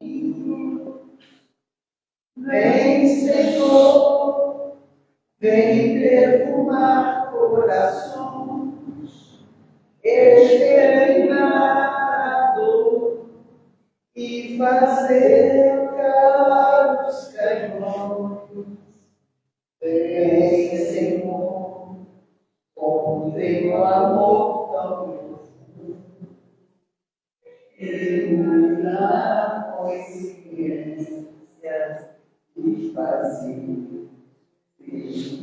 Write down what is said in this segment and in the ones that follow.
Vem, Senhor, vem perfumar corações, exterminar a dor e fazer calar os canhões. Vem, Senhor, com teu amor tão profundo, ilumina consciências e fazer feliz.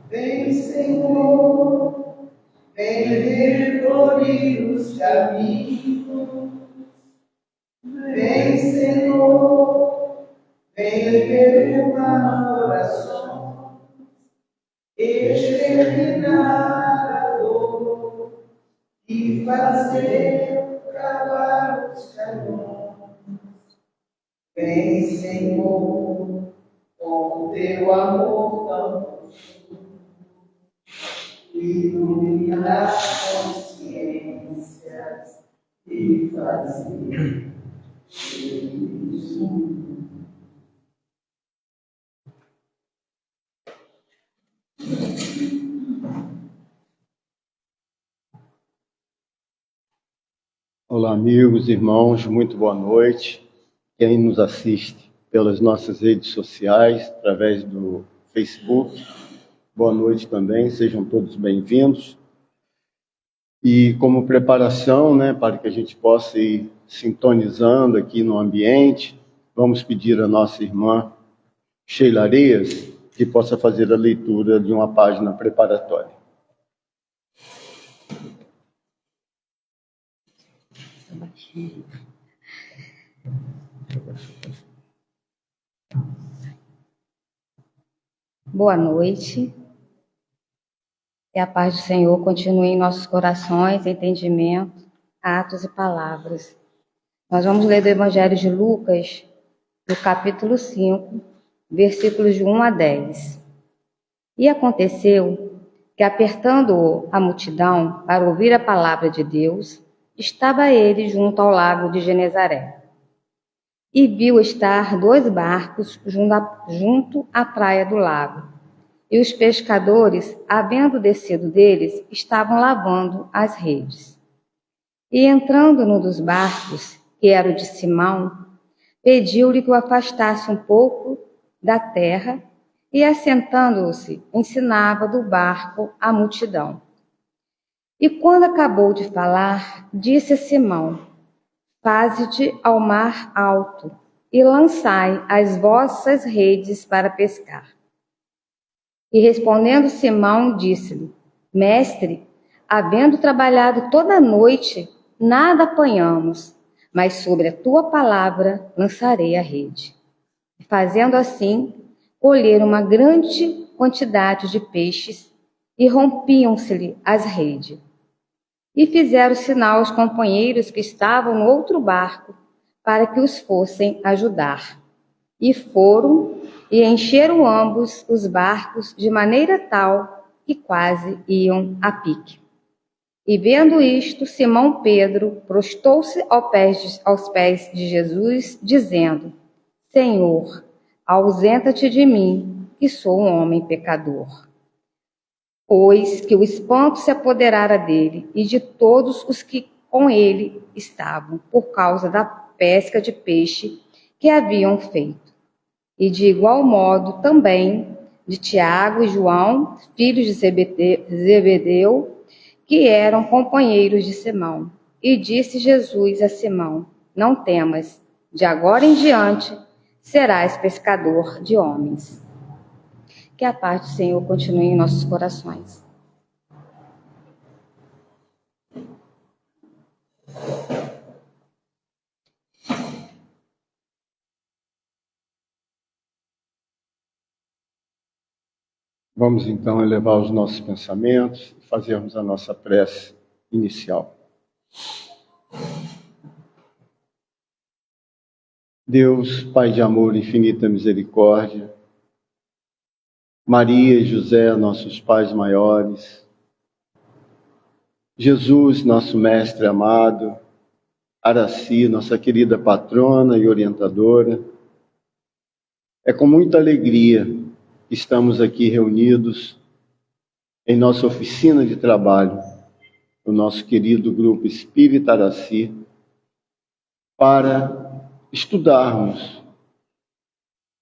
Vem, Senhor, vem reflorir os caminhos. Vem, Senhor, vem perfumar orações, exterminar a dor e fazer calar os canhões. Vem, Senhor, com teu amor tão profundo, iluminar consciências e fazer feliz o mundo. Olá, amigos, irmãos, muito boa noite. Quem nos assiste pelas nossas redes sociais, através do Facebook, boa noite também, sejam todos bem-vindos. E como preparação, para que a gente possa ir sintonizando aqui no ambiente, vamos pedir à nossa irmã Sheila Areias que possa fazer a leitura de uma página preparatória. Boa noite. Que a paz do Senhor continue em nossos corações, entendimento, atos e palavras. Nós vamos ler do Evangelho de Lucas, no capítulo 5, versículos de 1 a 10. E aconteceu que, apertando-o a multidão para ouvir a palavra de Deus, estava ele junto ao lago de Genezaré. E viu estar 2 barcos junto à praia do lago. E os pescadores, havendo descido deles, estavam lavando as redes. E entrando num dos barcos, que era o de Simão, pediu-lhe que o afastasse um pouco da terra, e assentando-se, ensinava do barco a multidão. E quando acabou de falar, disse a Simão: Faze-te ao mar alto, e lançai as vossas redes para pescar. E respondendo Simão, disse-lhe: Mestre, havendo trabalhado toda a noite, nada apanhamos, mas sobre a tua palavra lançarei a rede. E fazendo assim, colheram uma grande quantidade de peixes, e rompiam-se-lhe as redes. E fizeram sinal aos companheiros que estavam no outro barco, para que os fossem ajudar. E foram e encheram ambos os barcos de maneira tal que quase iam a pique. E vendo isto, Simão Pedro prostou-se aos pés de Jesus, dizendo: Senhor, ausenta-te de mim, que sou um homem pecador. Pois que o espanto se apoderara dele e de todos os que com ele estavam, por causa da pesca de peixe que haviam feito. E de igual modo também de Tiago e João, filhos de Zebedeu, que eram companheiros de Simão. E disse Jesus a Simão: Não temas, de agora em diante serás pescador de homens. Que a paz do Senhor continue em nossos corações. Vamos então elevar os nossos pensamentos e fazermos a nossa prece inicial. Deus, Pai de amor e infinita misericórdia, Maria e José, nossos pais maiores, Jesus, nosso mestre amado, Araci, nossa querida patrona e orientadora. É com muita alegria que estamos aqui reunidos em nossa oficina de trabalho, o nosso querido Grupo Espírita Araci, para estudarmos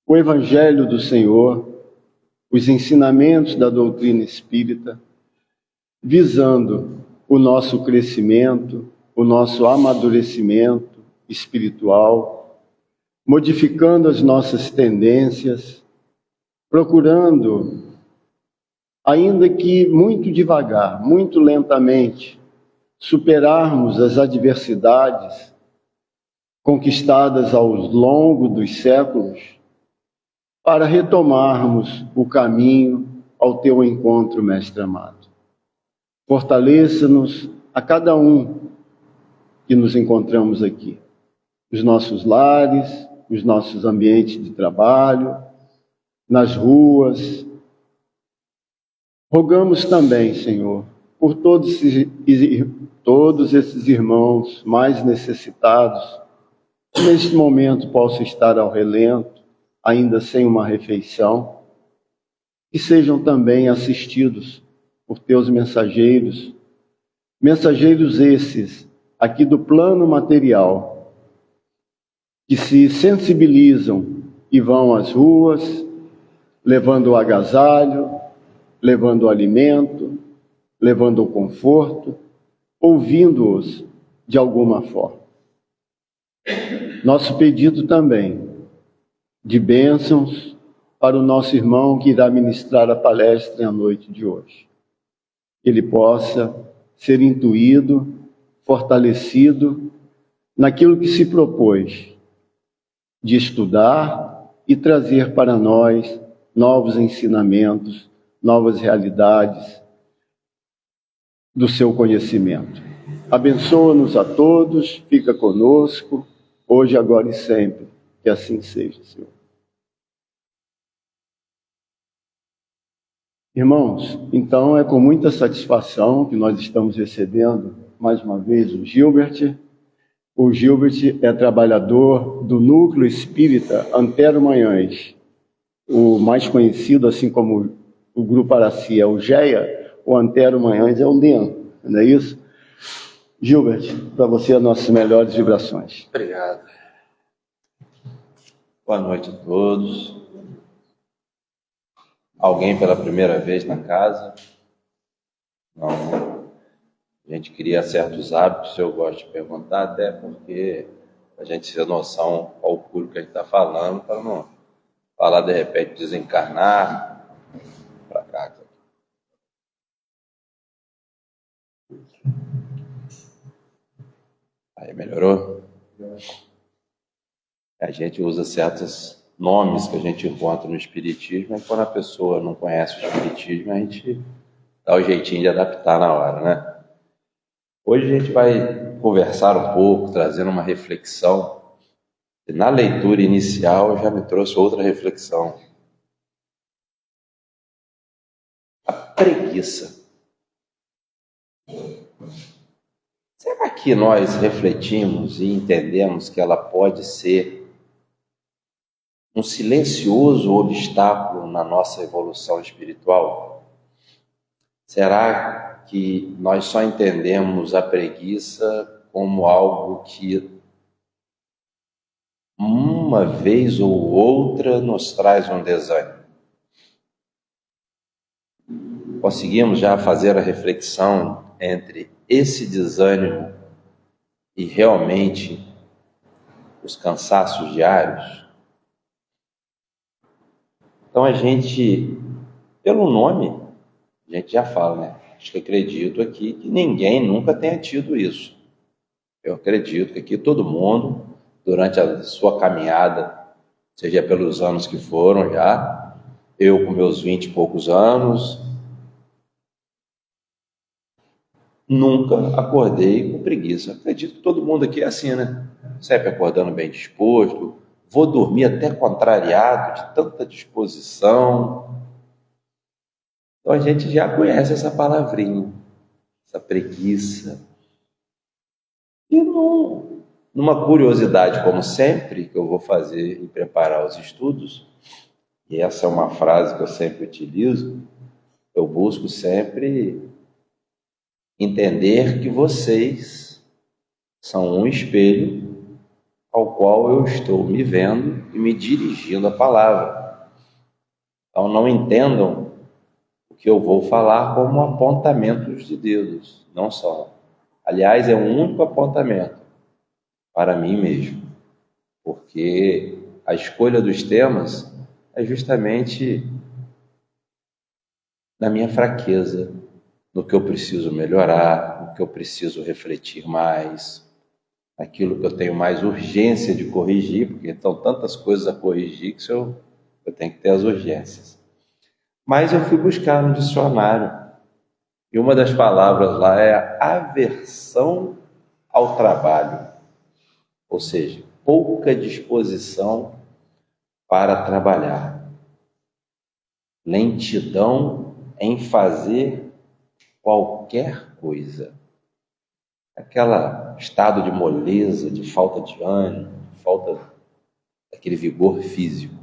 o Evangelho do Senhor, os ensinamentos da doutrina espírita, visando o nosso crescimento, o nosso amadurecimento espiritual, modificando as nossas tendências, procurando, ainda que muito devagar, muito lentamente, superarmos as adversidades conquistadas ao longo dos séculos, para retomarmos o caminho ao teu encontro, Mestre amado. Fortaleça-nos a cada um que nos encontramos aqui, os nossos lares, os nossos ambientes de trabalho, nas ruas. Rogamos também, Senhor, por todos esses irmãos mais necessitados, que neste momento possam estar ao relento, ainda sem uma refeição, e sejam também assistidos por teus mensageiros, mensageiros esses aqui do plano material, que se sensibilizam e vão às ruas, levando o agasalho, levando o alimento, levando o conforto, ouvindo-os de alguma forma. Nosso pedido também de bênçãos para o nosso irmão que irá ministrar a palestra à noite de hoje. Ele possa ser intuído, fortalecido naquilo que se propôs de estudar e trazer para nós novos ensinamentos, novas realidades do seu conhecimento. Abençoa-nos a todos, fica conosco, hoje, agora e sempre. Que assim seja, Senhor. Irmãos, então é com muita satisfação que nós estamos recebendo mais uma vez o Gilbert. O Gilbert é trabalhador do Núcleo Espírita Antero Manhães, o mais conhecido, assim como o Grupo Araci é o GEA, o Antero Manhães é o DEM, não é isso? Gilbert, para você as nossas melhores vibrações. Obrigado. Boa noite a todos. Alguém pela primeira vez na casa? Não, né? A gente cria certos hábitos, eu gosto de perguntar, até porque a gente ter noção ao público que a gente está falando, para não falar de repente desencarnar para cá. Aí melhorou? A gente usa certos nomes que a gente encontra no Espiritismo, e quando a pessoa não conhece o Espiritismo, a gente dá o jeitinho de adaptar na hora, né? Hoje a gente vai conversar um pouco, trazendo uma reflexão. E na leitura inicial já me trouxe outra reflexão. A preguiça. Será que nós refletimos e entendemos que ela pode ser um silencioso obstáculo na nossa evolução espiritual? Será que nós só entendemos a preguiça como algo que uma vez ou outra nos traz um desânimo? Conseguimos já fazer a reflexão entre esse desânimo e realmente os cansaços diários? Então a gente, pelo nome, a gente já fala, né? Acho que acredito aqui que ninguém nunca tenha tido isso. Eu acredito que aqui todo mundo, durante a sua caminhada, seja pelos anos que foram já, eu com meus 20 e poucos anos, nunca acordei com preguiça. Acredito que todo mundo aqui é assim, né? Sempre acordando bem disposto, vou dormir até contrariado de tanta disposição. Então a gente já conhece essa palavrinha, essa preguiça. E Numa curiosidade, como sempre, que eu vou fazer e preparar os estudos, e essa é uma frase que eu sempre utilizo, eu busco sempre entender que vocês são um espelho ao qual eu estou me vendo e me dirigindo a palavra. Então não entendam o que eu vou falar como apontamentos de dedos, não são. Aliás, é um único apontamento para mim mesmo, porque a escolha dos temas é justamente na minha fraqueza, no que eu preciso melhorar, no que eu preciso refletir mais, aquilo que eu tenho mais urgência de corrigir, porque estão tantas coisas a corrigir que eu tenho que ter as urgências. Mas eu fui buscar no dicionário, e uma das palavras lá é aversão ao trabalho, ou seja, pouca disposição para trabalhar, lentidão em fazer qualquer coisa, aquele estado de moleza, de falta de ânimo, falta daquele vigor físico.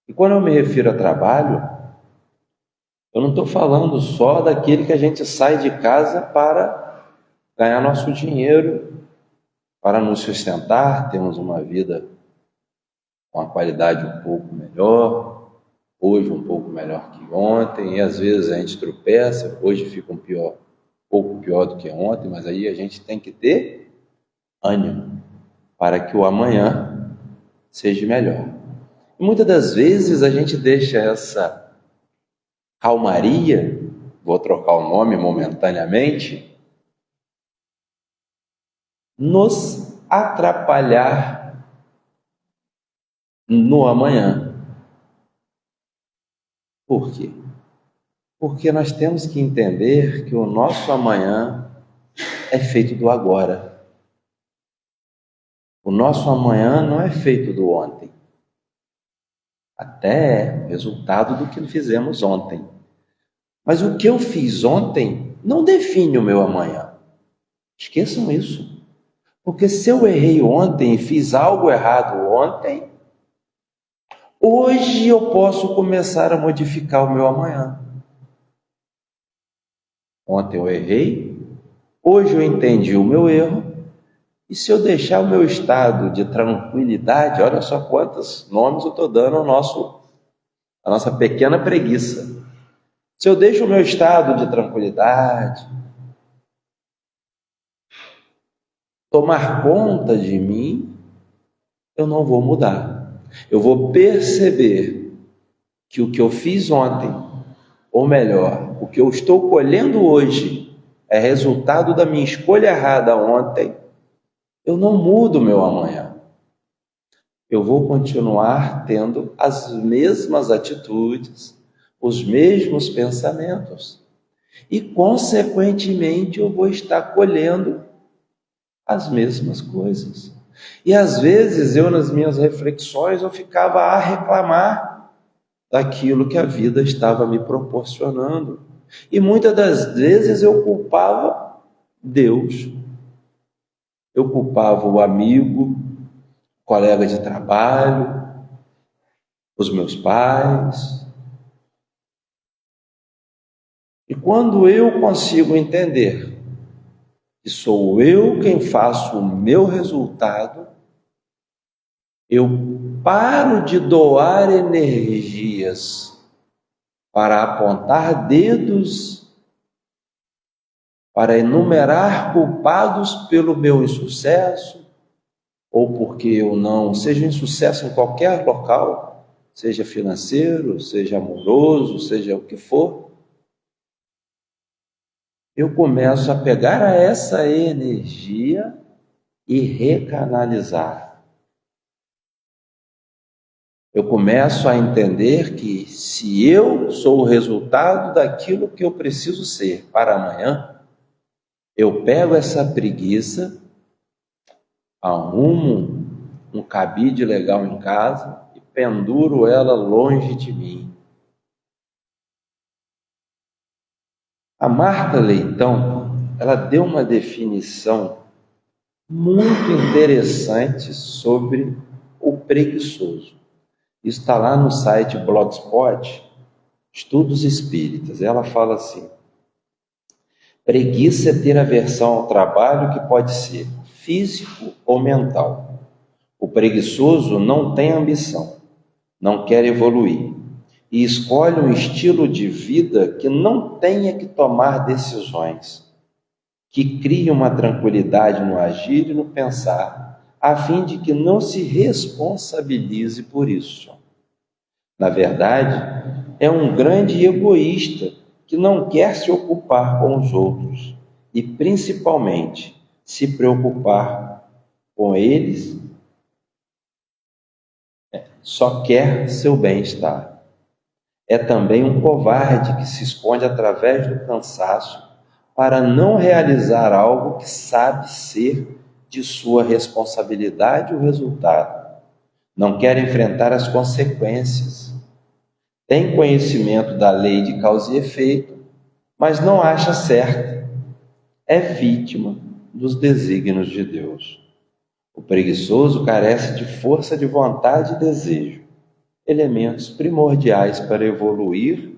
E quando eu me refiro a trabalho, eu não estou falando só daquele que a gente sai de casa para ganhar nosso dinheiro, para nos sustentar, termos uma vida com a qualidade um pouco melhor, hoje um pouco melhor que ontem, e às vezes a gente tropeça, hoje fica um pouco pior do que ontem, mas aí a gente tem que ter ânimo para que o amanhã seja melhor. E muitas das vezes a gente deixa essa calmaria, vou trocar o nome momentaneamente, nos atrapalhar no amanhã. Por quê? Porque nós temos que entender que o nosso amanhã é feito do agora. O nosso amanhã não é feito do ontem. Até é resultado do que fizemos ontem. Mas o que eu fiz ontem não define o meu amanhã. Esqueçam isso. Porque se eu errei ontem e fiz algo errado ontem, hoje eu posso começar a modificar o meu amanhã. Ontem eu errei, hoje eu entendi o meu erro, e se eu deixar o meu estado de tranquilidade, olha só quantos nomes eu estou dando a nossa pequena preguiça. Se eu deixo o meu estado de tranquilidade tomar conta de mim, eu não vou mudar. Eu vou perceber que o que eu fiz ontem, ou melhor, o que eu estou colhendo hoje, é resultado da minha escolha errada ontem. Eu não mudo meu amanhã. Eu vou continuar tendo as mesmas atitudes, os mesmos pensamentos. E, consequentemente, eu vou estar colhendo as mesmas coisas. E, às vezes, nas minhas reflexões, eu ficava a reclamar daquilo que a vida estava me proporcionando. E, muitas das vezes, eu culpava Deus. Eu culpava o amigo, o colega de trabalho, os meus pais. E quando eu consigo entender que sou eu quem faço o meu resultado, eu paro de doar energias para apontar dedos, para enumerar culpados pelo meu insucesso, ou porque eu não seja insucesso em qualquer local, seja financeiro, seja amoroso, seja o que for. Eu começo a pegar essa energia e recanalizar. Eu começo a entender que se eu sou o resultado daquilo que eu preciso ser para amanhã, eu pego essa preguiça, arrumo um cabide legal em casa e penduro ela longe de mim. A Marta Leitão, ela deu uma definição muito interessante sobre o preguiçoso. Isso está lá no site Blogspot, Estudos Espíritas. Ela fala assim: preguiça é ter aversão ao trabalho, que pode ser físico ou mental. O preguiçoso não tem ambição, não quer evoluir e escolhe um estilo de vida que não tenha que tomar decisões, que crie uma tranquilidade no agir e no pensar, a fim de que não se responsabilize por isso. Na verdade, é um grande egoísta que não quer se ocupar com os outros e, principalmente, se preocupar com eles, só quer seu bem-estar. É também um covarde que se esconde através do cansaço para não realizar algo que sabe ser de sua responsabilidade o resultado. Não quer enfrentar as consequências. Tem conhecimento da lei de causa e efeito, mas não acha certo. É vítima dos desígnios de Deus. O preguiçoso carece de força de vontade e desejo, elementos primordiais para evoluir.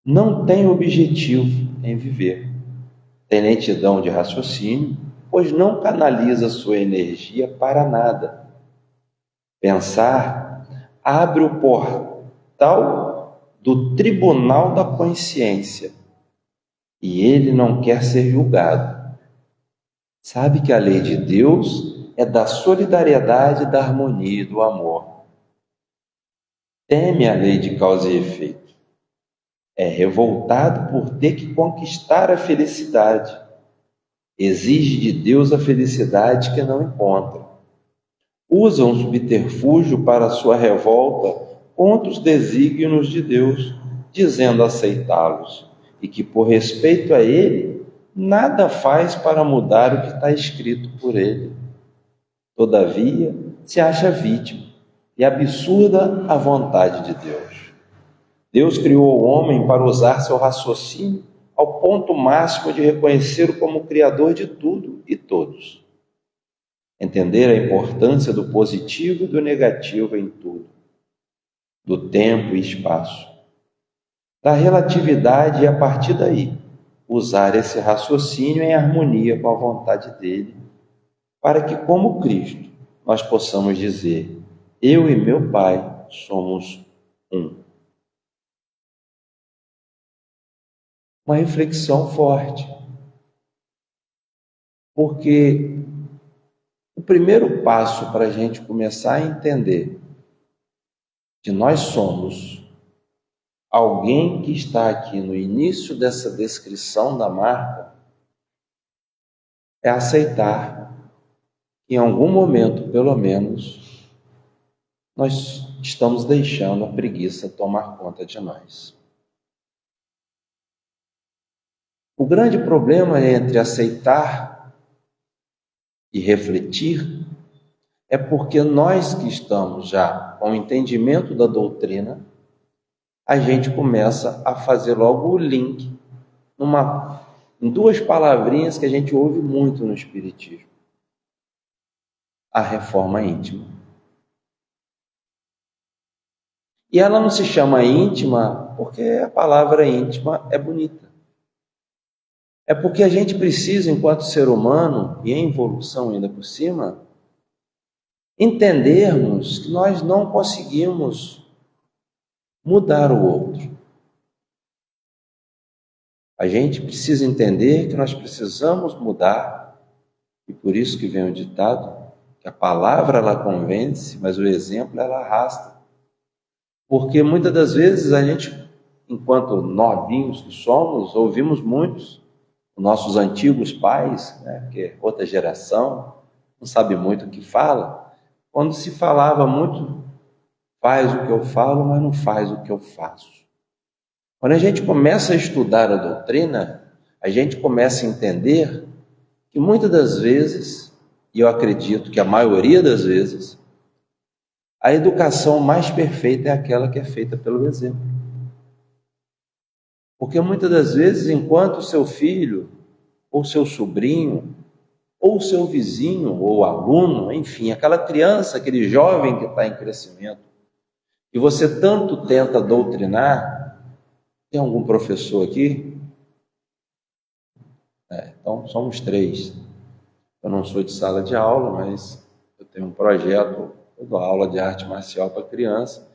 Não tem objetivo em viver. Tem lentidão de raciocínio, pois não canaliza sua energia para nada. Pensar abre o portal do tribunal da consciência e ele não quer ser julgado. Sabe que a lei de Deus é da solidariedade, da harmonia e do amor. Teme a lei de causa e efeito. É revoltado por ter que conquistar a felicidade. Exige de Deus a felicidade que não encontra. Usa um subterfúgio para sua revolta contra os desígnios de Deus, dizendo aceitá-los, e que, por respeito a Ele, nada faz para mudar o que está escrito por Ele. Todavia, se acha vítima e absurda a vontade de Deus. Deus criou o homem para usar seu raciocínio ao ponto máximo de reconhecê-lo como Criador de tudo e todos. Entender a importância do positivo e do negativo em tudo, do tempo e espaço, da relatividade, e a partir daí, usar esse raciocínio em harmonia com a vontade dele, para que, como Cristo, nós possamos dizer: eu e meu Pai somos um. Uma reflexão forte, porque o primeiro passo para a gente começar a entender que nós somos alguém que está aqui no início dessa descrição da marca é aceitar que em algum momento, pelo menos, nós estamos deixando a preguiça tomar conta de nós. O grande problema entre aceitar e refletir é porque nós que estamos já com o entendimento da doutrina, a gente começa a fazer logo o link em duas palavrinhas que a gente ouve muito no Espiritismo: a reforma íntima. E ela não se chama íntima porque a palavra íntima é bonita. É porque a gente precisa, enquanto ser humano, e em evolução ainda por cima, entendermos que nós não conseguimos mudar o outro. A gente precisa entender que nós precisamos mudar, e por isso que vem o ditado, que a palavra ela convence, mas o exemplo ela arrasta. Porque muitas das vezes a gente, enquanto novinhos que somos, ouvimos muitos, os nossos antigos pais, né, que é outra geração, não sabe muito o que fala, quando se falava muito, faz o que eu falo, mas não faz o que eu faço. Quando a gente começa a estudar a doutrina, a gente começa a entender que muitas das vezes, e eu acredito que a maioria das vezes, a educação mais perfeita é aquela que é feita pelo exemplo. Porque muitas das vezes, enquanto seu filho ou seu sobrinho ou o seu vizinho, ou aluno, enfim, aquela criança, aquele jovem que está em crescimento, e você tanto tenta doutrinar. Tem algum professor aqui? Então, somos 3. Eu não sou de sala de aula, mas eu tenho um projeto, eu dou aula de arte marcial para criança.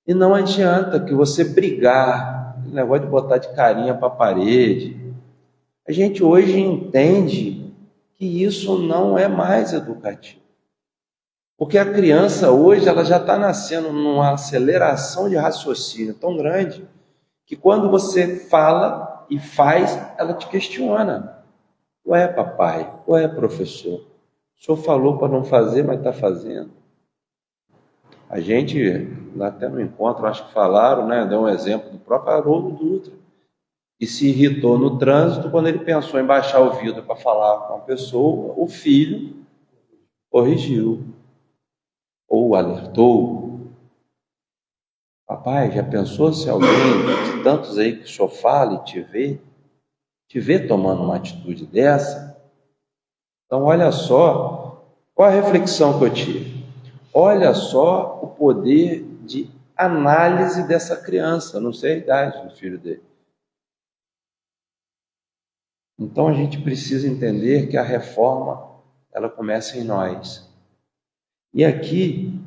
E não adianta que você brigar, o negócio de botar de carinha para a parede. A gente hoje entende que isso não é mais educativo. Porque a criança hoje ela já está nascendo numa aceleração de raciocínio tão grande que quando você fala e faz, ela te questiona. Ué, papai, ué, professor, o senhor falou para não fazer, mas está fazendo. A gente, lá até no encontro, acho que falaram, né, deu um exemplo do próprio Haroldo Dutra, que se irritou no trânsito quando ele pensou em baixar o vidro para falar com a pessoa, o filho corrigiu, ou alertou. Papai, já pensou se alguém, de tantos aí que o senhor fala e te vê tomando uma atitude dessa? Então, olha só, qual a reflexão que eu tive? Olha só o poder de análise dessa criança, não sei a idade do filho dele. Então, a gente precisa entender que a reforma, ela começa em nós. E aqui,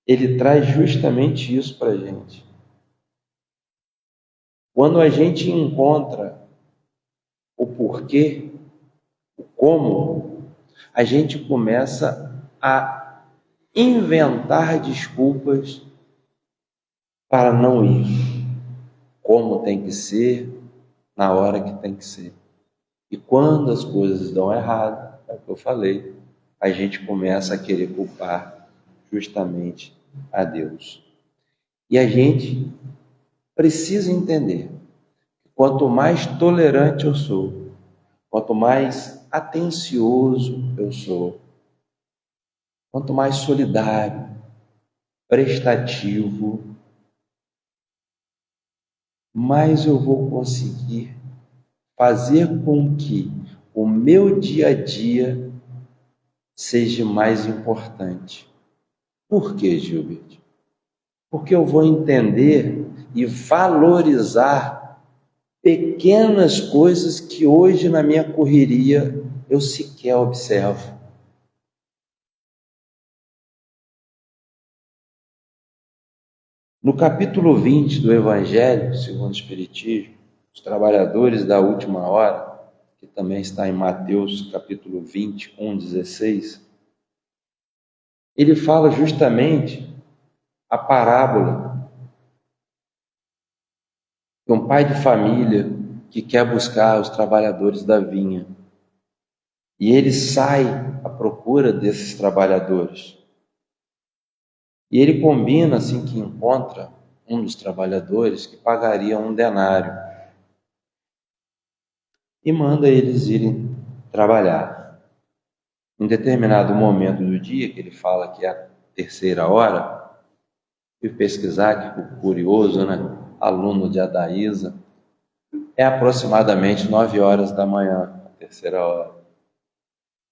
ele traz justamente isso para a gente. Quando a gente encontra o porquê, o como, a gente começa a inventar desculpas para não ir como tem que ser, na hora que tem que ser. E quando as coisas dão errado, é o que eu falei, a gente começa a querer culpar justamente a Deus. E a gente precisa entender que quanto mais tolerante eu sou, quanto mais atencioso eu sou, quanto mais solidário, prestativo, mais eu vou conseguir fazer com que o meu dia a dia seja mais importante. Por quê, Gilbert? Porque eu vou entender e valorizar pequenas coisas que hoje na minha correria eu sequer observo. No capítulo 20 do Evangelho segundo o Espiritismo, os trabalhadores da última hora, que também está em Mateus capítulo 20, 16, ele fala justamente a parábola de um pai de família que quer buscar os trabalhadores da vinha. E ele sai à procura desses trabalhadores. E ele combina, assim que encontra um dos trabalhadores, que pagaria 1 denário. E manda eles irem trabalhar. Em determinado momento do dia, que ele fala que é a 3ª hora, fui pesquisar, que curioso, né? Aluno de Adaísa, é aproximadamente 9 horas da manhã, a 3ª hora.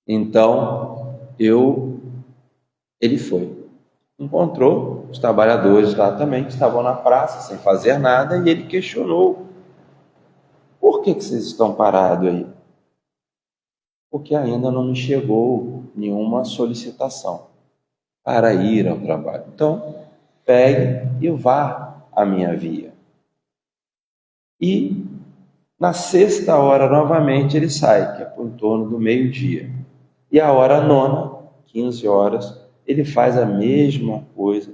Então, ele foi. Encontrou os trabalhadores lá também, que estavam na praça, sem fazer nada, e ele questionou: por que vocês estão parados aí? Porque ainda não me chegou nenhuma solicitação para ir ao trabalho. Então, pegue e vá à minha via. E na 6ª hora, novamente, ele sai, que é por torno do meio-dia. E a hora 9, 15 horas, ele faz a mesma coisa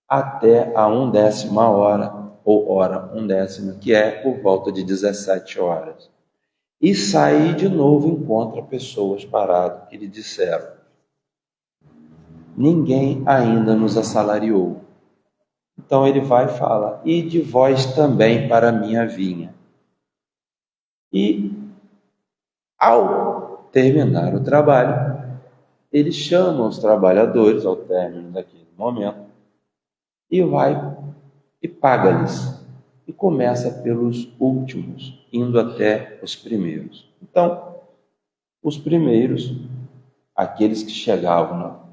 até a 1/10 hora, ou hora 1/10, que é por volta de 17 horas. E sai de novo, encontra pessoas paradas que lhe disseram: ninguém ainda nos assalariou. Então ele vai e fala: ide vós também para a minha vinha. E ao terminar o trabalho, ele chama os trabalhadores ao término daquele momento e vai e paga-lhes. E começa pelos últimos, indo até os primeiros. Então, os primeiros, aqueles que chegavam,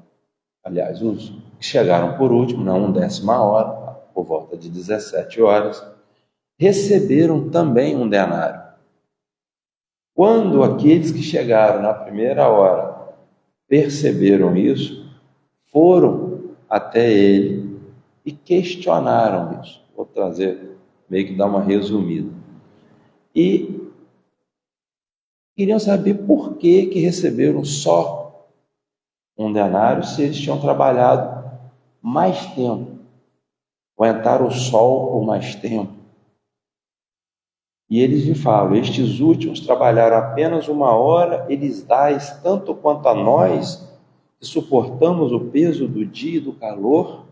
os que chegaram por último, na 1ª hora, por volta de 17 horas, receberam também um denário. Quando aqueles que chegaram na 1ª hora perceberam isso, foram até ele e questionaram isso. Vou trazer, meio que dar uma resumida. E queriam saber por que receberam só um denário se eles tinham trabalhado mais tempo, aguentaram o sol por mais tempo. E eles lhe falam: estes últimos trabalharam apenas 1 hora, eles dais tanto quanto a nós, que suportamos o peso do dia e do calor.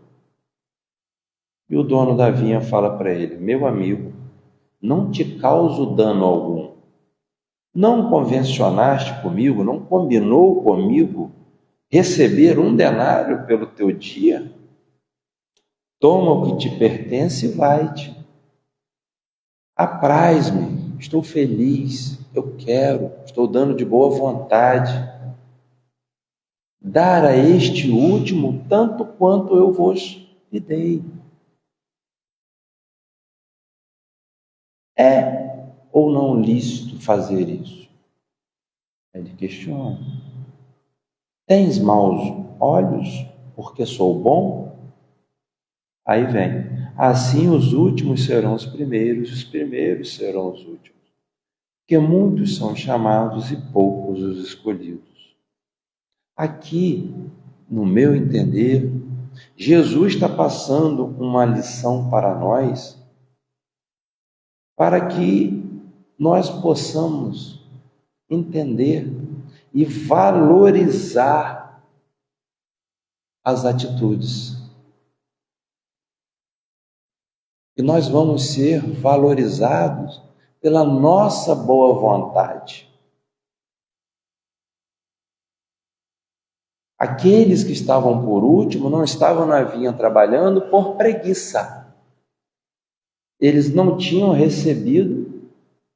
E o dono da vinha fala para ele: meu amigo, não te causo dano algum. Não convencionaste comigo, não combinou comigo receber um denário pelo teu dia? Toma o que te pertence e vai-te. Apraz-me, estou feliz, eu quero, estou dando de boa vontade. Dar a este último tanto quanto eu vos lhe dei. É ou não lícito fazer isso? Ele questiona: tens maus olhos porque sou bom? Aí vem: assim os últimos serão os primeiros serão os últimos. Porque muitos são chamados e poucos os escolhidos. Aqui, no meu entender, Jesus está passando uma lição para nós, para que nós possamos entender e valorizar as atitudes. E nós vamos ser valorizados pela nossa boa vontade. Aqueles que estavam por último não estavam na vinha trabalhando por preguiça. Eles não tinham recebido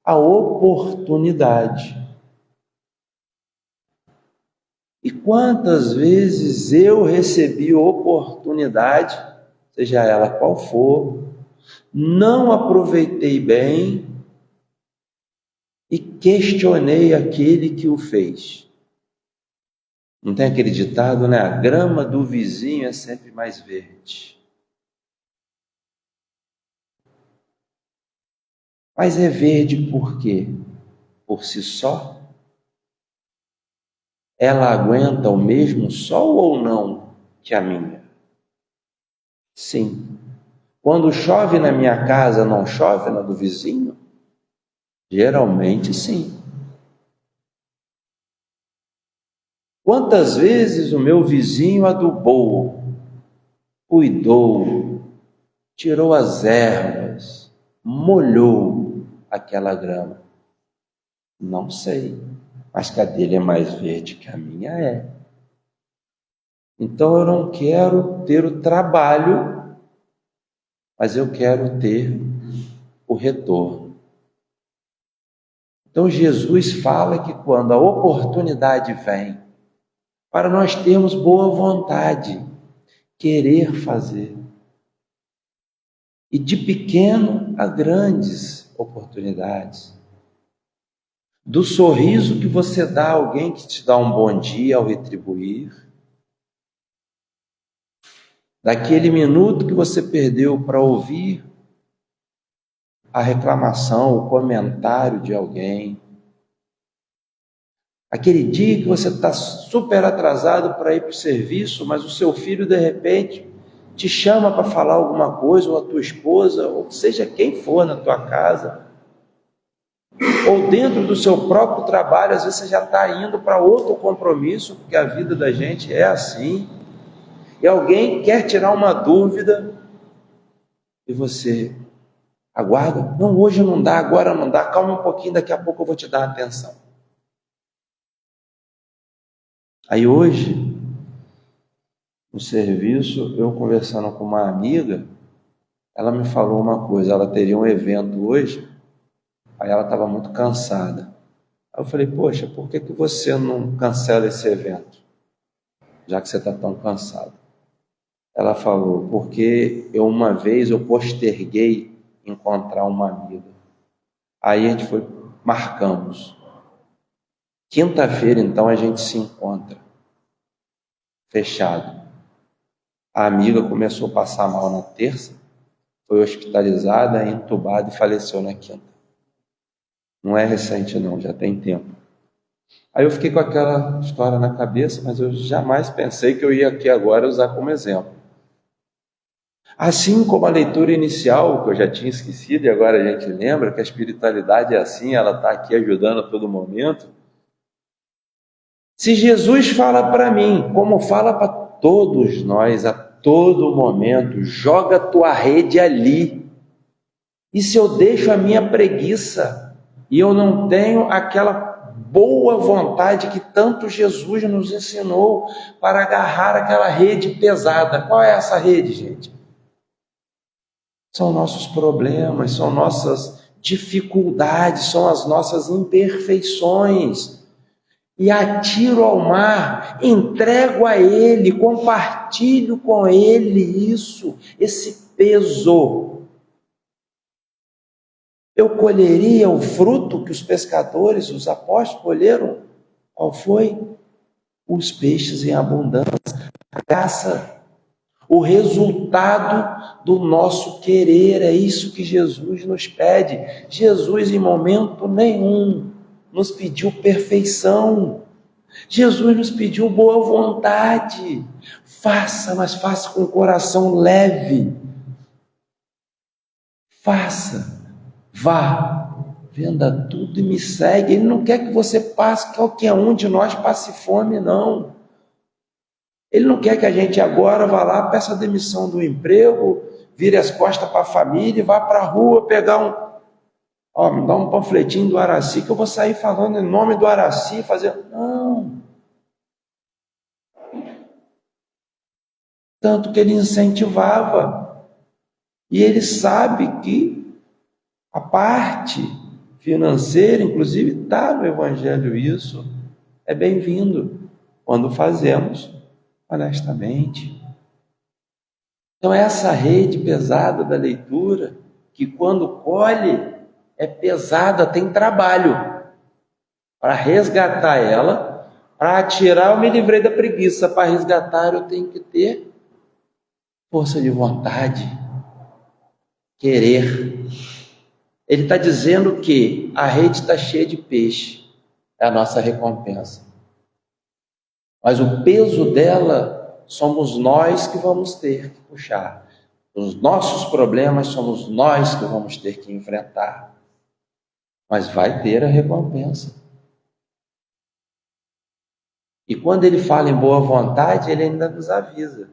a oportunidade. E quantas vezes eu recebi oportunidade, seja ela qual for, não aproveitei bem e questionei aquele que o fez. Não tem aquele ditado, né? A grama do vizinho é sempre mais verde. Mas é verde por quê? Por si só? Ela aguenta o mesmo sol ou não que a minha? Sim. Quando chove na minha casa, não chove na do vizinho? Geralmente sim. Quantas vezes o meu vizinho adubou, cuidou, tirou as ervas, molhou aquela grama? Não sei, mas que a dele é mais verde que a minha é. Então eu não quero ter o trabalho, mas eu quero ter o retorno. Então Jesus fala que quando a oportunidade vem, para nós termos boa vontade, querer fazer. E de pequeno a grandes oportunidades. Do sorriso que você dá a alguém que te dá um bom dia ao retribuir. Daquele minuto que você perdeu para ouvir a reclamação, o comentário de alguém. Aquele dia que você está super atrasado para ir para o serviço, mas o seu filho, de repente, te chama para falar alguma coisa, ou a tua esposa, ou seja quem for na tua casa, ou dentro do seu próprio trabalho, às vezes você já está indo para outro compromisso, porque a vida da gente é assim, e alguém quer tirar uma dúvida, e você aguarda: não, hoje não dá, agora não dá, calma um pouquinho, daqui a pouco eu vou te dar atenção. Aí hoje, no serviço, eu conversando com uma amiga, ela me falou uma coisa: ela teria um evento hoje, aí ela estava muito cansada. Aí eu falei, poxa, por que você não cancela esse evento, já que você está tão cansado? Ela falou, porque uma vez eu posterguei encontrar uma amiga. Aí a gente foi, marcamos. Quinta-feira, então, a gente se encontra. Fechado. A amiga começou a passar mal na terça, foi hospitalizada, entubada e faleceu na quinta. Não é recente não, já tem tempo. Aí eu fiquei com aquela história na cabeça, mas eu jamais pensei que eu ia aqui agora usar como exemplo. Assim como a leitura inicial, que eu já tinha esquecido e agora a gente lembra que a espiritualidade é assim, ela está aqui ajudando a todo momento. Se Jesus fala para mim, como fala para todos nós, a todo momento, joga a tua rede ali. E se eu deixo a minha preguiça e eu não tenho aquela boa vontade que tanto Jesus nos ensinou para agarrar aquela rede pesada. Qual é essa rede, gente? São nossos problemas, são nossas dificuldades, são as nossas imperfeições. E atiro ao mar, entrego a Ele, compartilho com Ele isso, esse peso. Eu colheria o fruto que os pescadores, os apóstolos colheram? Qual foi? Os peixes em abundância, a graça, o resultado do nosso querer, é isso que Jesus nos pede. Jesus em momento nenhum nos pediu perfeição, Jesus nos pediu boa vontade. Faça, mas faça com o coração leve. Faça, vá, venda tudo e me segue. Ele não quer que você passe, qualquer um de nós passe fome, não. Ele não quer que a gente agora vá lá, peça demissão do emprego, vire as costas para a família e vá para a rua pegar me dá um panfletinho do Araci que eu vou sair falando em nome do Araci, não. Tanto que ele incentivava. E ele sabe que a parte financeira, inclusive está no Evangelho isso, é bem-vindo quando fazemos honestamente. Então essa rede pesada da leitura, que quando colhe, é pesada, tem trabalho para resgatar ela, para atirar. Eu me livrei da preguiça, para resgatar eu tenho que ter força de vontade, querer. Ele está dizendo que a rede está cheia de peixe, é a nossa recompensa, mas o peso dela somos nós que vamos ter que puxar. Os nossos problemas somos nós que vamos ter que enfrentar. Mas vai ter a recompensa. E quando ele fala em boa vontade, ele ainda nos avisa.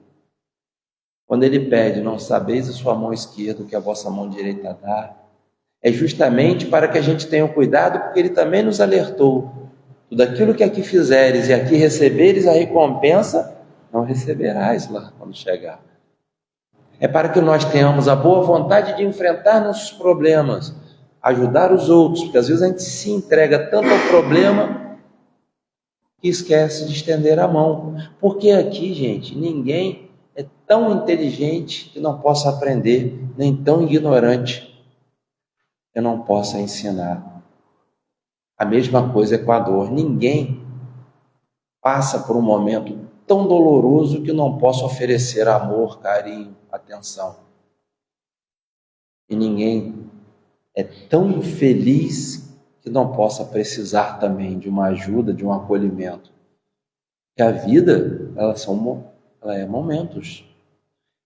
Quando ele pede, não sabeis a sua mão esquerda o que a vossa mão direita dá, é justamente para que a gente tenha cuidado, porque ele também nos alertou. Tudo aquilo que aqui fizeres e aqui receberes a recompensa, não receberás lá quando chegar. É para que nós tenhamos a boa vontade de enfrentar nossos problemas, ajudar os outros, porque às vezes a gente se entrega tanto ao problema que esquece de estender a mão. Porque aqui, gente, ninguém é tão inteligente que não possa aprender, nem tão ignorante que não possa ensinar. A mesma coisa é com a dor. Ninguém passa por um momento tão doloroso que não possa oferecer amor, carinho, atenção. E ninguém é tão infeliz que não possa precisar também de uma ajuda, de um acolhimento. Que a vida, ela é momentos.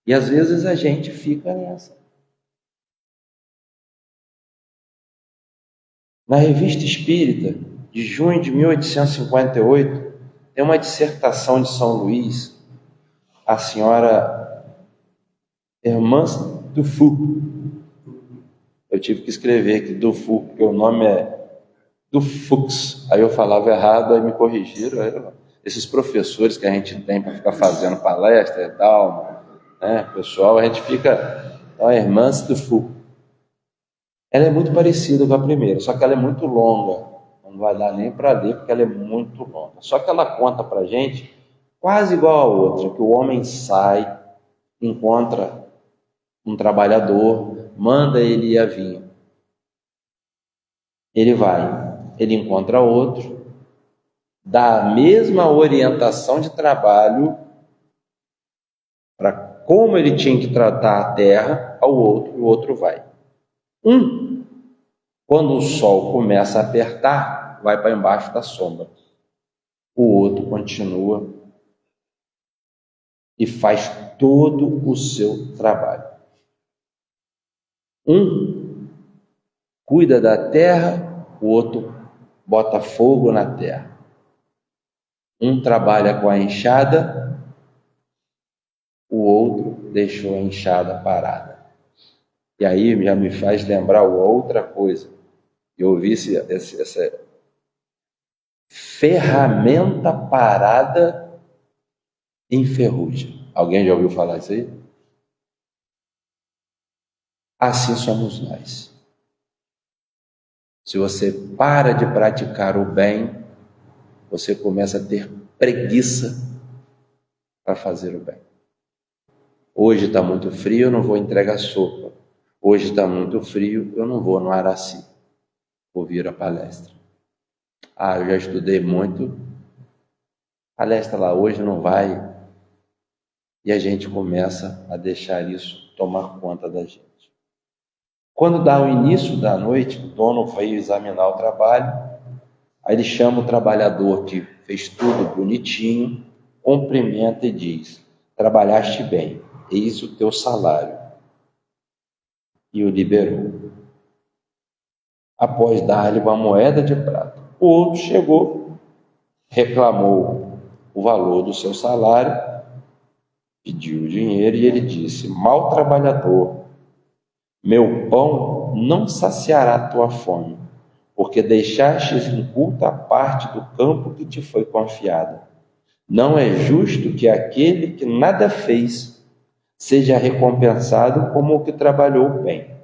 E às vezes a gente fica nessa. Na Revista Espírita, de junho de 1858, tem uma dissertação de São Luís, a senhora Hermance Dufour. Eu tive que escrever aqui Dufour, porque o nome é Dufux. Aí eu falava errado, aí me corrigiram. Esses professores que a gente tem para ficar fazendo palestra e tal, né, pessoal, a gente fica... Então, a Hermance Dufour. Ela é muito parecida com a primeira, só que ela é muito longa. não vai dar nem para ler, porque ela é muito longa. Só que ela conta para a gente, quase igual a outra, que o homem sai, encontra um trabalhador, manda ele ir a vinho. Ele vai, ele encontra outro, dá a mesma orientação de trabalho para como ele tinha que tratar a terra ao outro, e o outro vai. Quando o sol começa a apertar, vai para embaixo da sombra. O outro continua e faz todo o seu trabalho. Cuida da terra, o outro bota fogo na terra. Trabalha com a enxada, o outro deixou a enxada parada. E aí já me faz lembrar outra coisa. Eu ouvi essa ferramenta parada enferruja. Alguém já ouviu falar isso aí? Assim somos nós. Se você para de praticar o bem, você começa a ter preguiça para fazer o bem. Hoje está muito frio, eu não vou entregar sopa. Hoje está muito frio, eu não vou no Araci ouvir a palestra. Eu já estudei muito, palestra lá hoje não vai. E a gente começa a deixar isso tomar conta da gente. Quando dá o início da noite, o dono veio examinar o trabalho, aí ele chama o trabalhador que fez tudo bonitinho, cumprimenta e diz: trabalhaste bem, eis o teu salário. E o liberou. Após dar-lhe uma moeda de prata, o outro chegou, reclamou o valor do seu salário, pediu o dinheiro e ele disse: mau trabalhador, meu pão não saciará tua fome, porque deixastes inculta a parte do campo que te foi confiada. Não é justo que aquele que nada fez seja recompensado como o que trabalhou bem.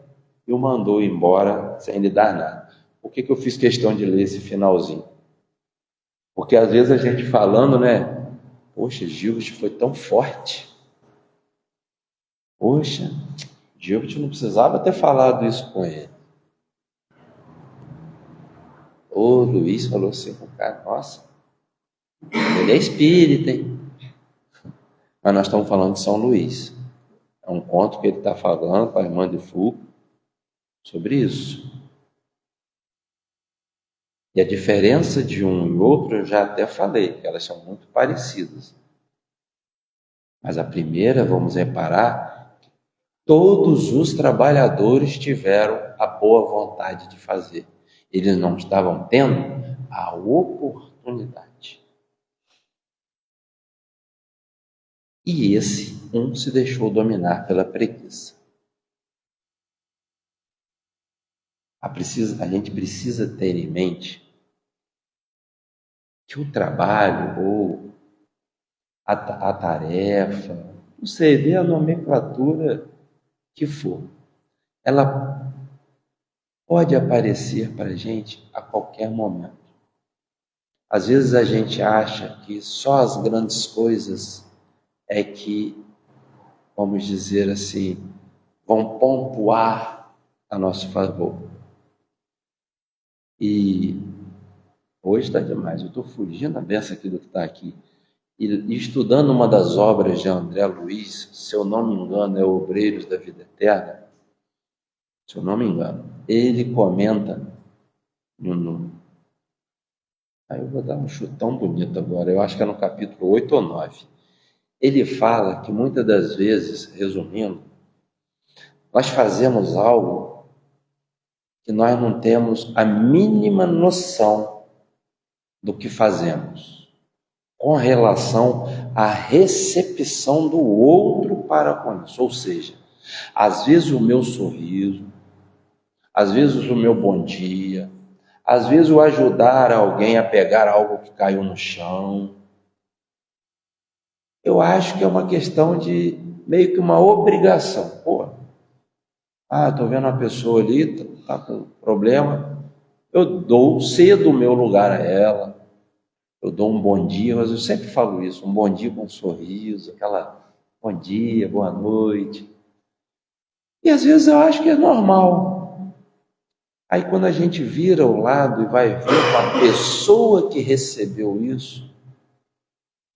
E o mandou embora sem lhe dar nada. Por que eu fiz questão de ler esse finalzinho? Porque às vezes a gente falando, né? Poxa, Gilbert foi tão forte. Poxa, Gilbert não precisava ter falado isso com ele. O Luiz falou assim com o cara: nossa, ele é espírita, hein? Mas nós estamos falando de São Luís. É um conto que ele está falando para a irmã de Foucault sobre isso. E a diferença de um e outro eu já até falei, que elas são muito parecidas. Mas a primeira, vamos reparar, que todos os trabalhadores tiveram a boa vontade de fazer. Eles não estavam tendo a oportunidade. E esse se deixou dominar pela preguiça. A gente precisa ter em mente que o trabalho ou a tarefa, não sei, dê a nomenclatura que for, ela pode aparecer para a gente a qualquer momento. Às vezes a gente acha que só as grandes coisas é que, vamos dizer assim, vão pontuar a nosso favor. E hoje está demais, eu estou fugindo a beça aqui do que está aqui. E estudando uma das obras de André Luiz, se eu não me engano, é Obreiros da Vida Eterna, se eu não me engano, ele comenta aí eu vou dar um chutão bonito agora, eu acho que é no capítulo 8 ou 9. Ele fala que muitas das vezes, resumindo, nós fazemos algo que nós não temos a mínima noção do que fazemos, com relação à recepção do outro para com isso. Ou seja, às vezes o meu sorriso, às vezes o meu bom dia, às vezes o ajudar alguém a pegar algo que caiu no chão, eu acho que é uma questão de meio que uma obrigação. Estou vendo uma pessoa ali, está com problema, Eu cedo o meu lugar a ela, eu dou um bom dia, mas eu sempre falo isso, um bom dia com um sorriso, aquela bom dia, boa noite. E às vezes eu acho que é normal. Aí quando a gente vira ao lado e vai ver a pessoa que recebeu isso,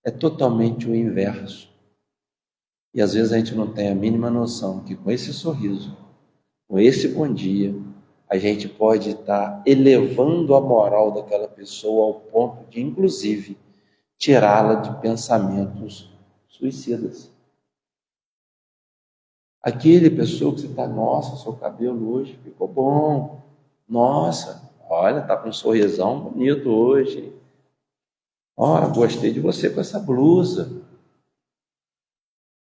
é totalmente o inverso. E às vezes a gente não tem a mínima noção que com esse sorriso, com esse bom dia, a gente pode estar elevando a moral daquela pessoa ao ponto de, inclusive, tirá-la de pensamentos suicidas. Aquele pessoa que você está, nossa, seu cabelo hoje ficou bom. Nossa, olha, está com um sorrisão bonito hoje. Olha, gostei de você com essa blusa.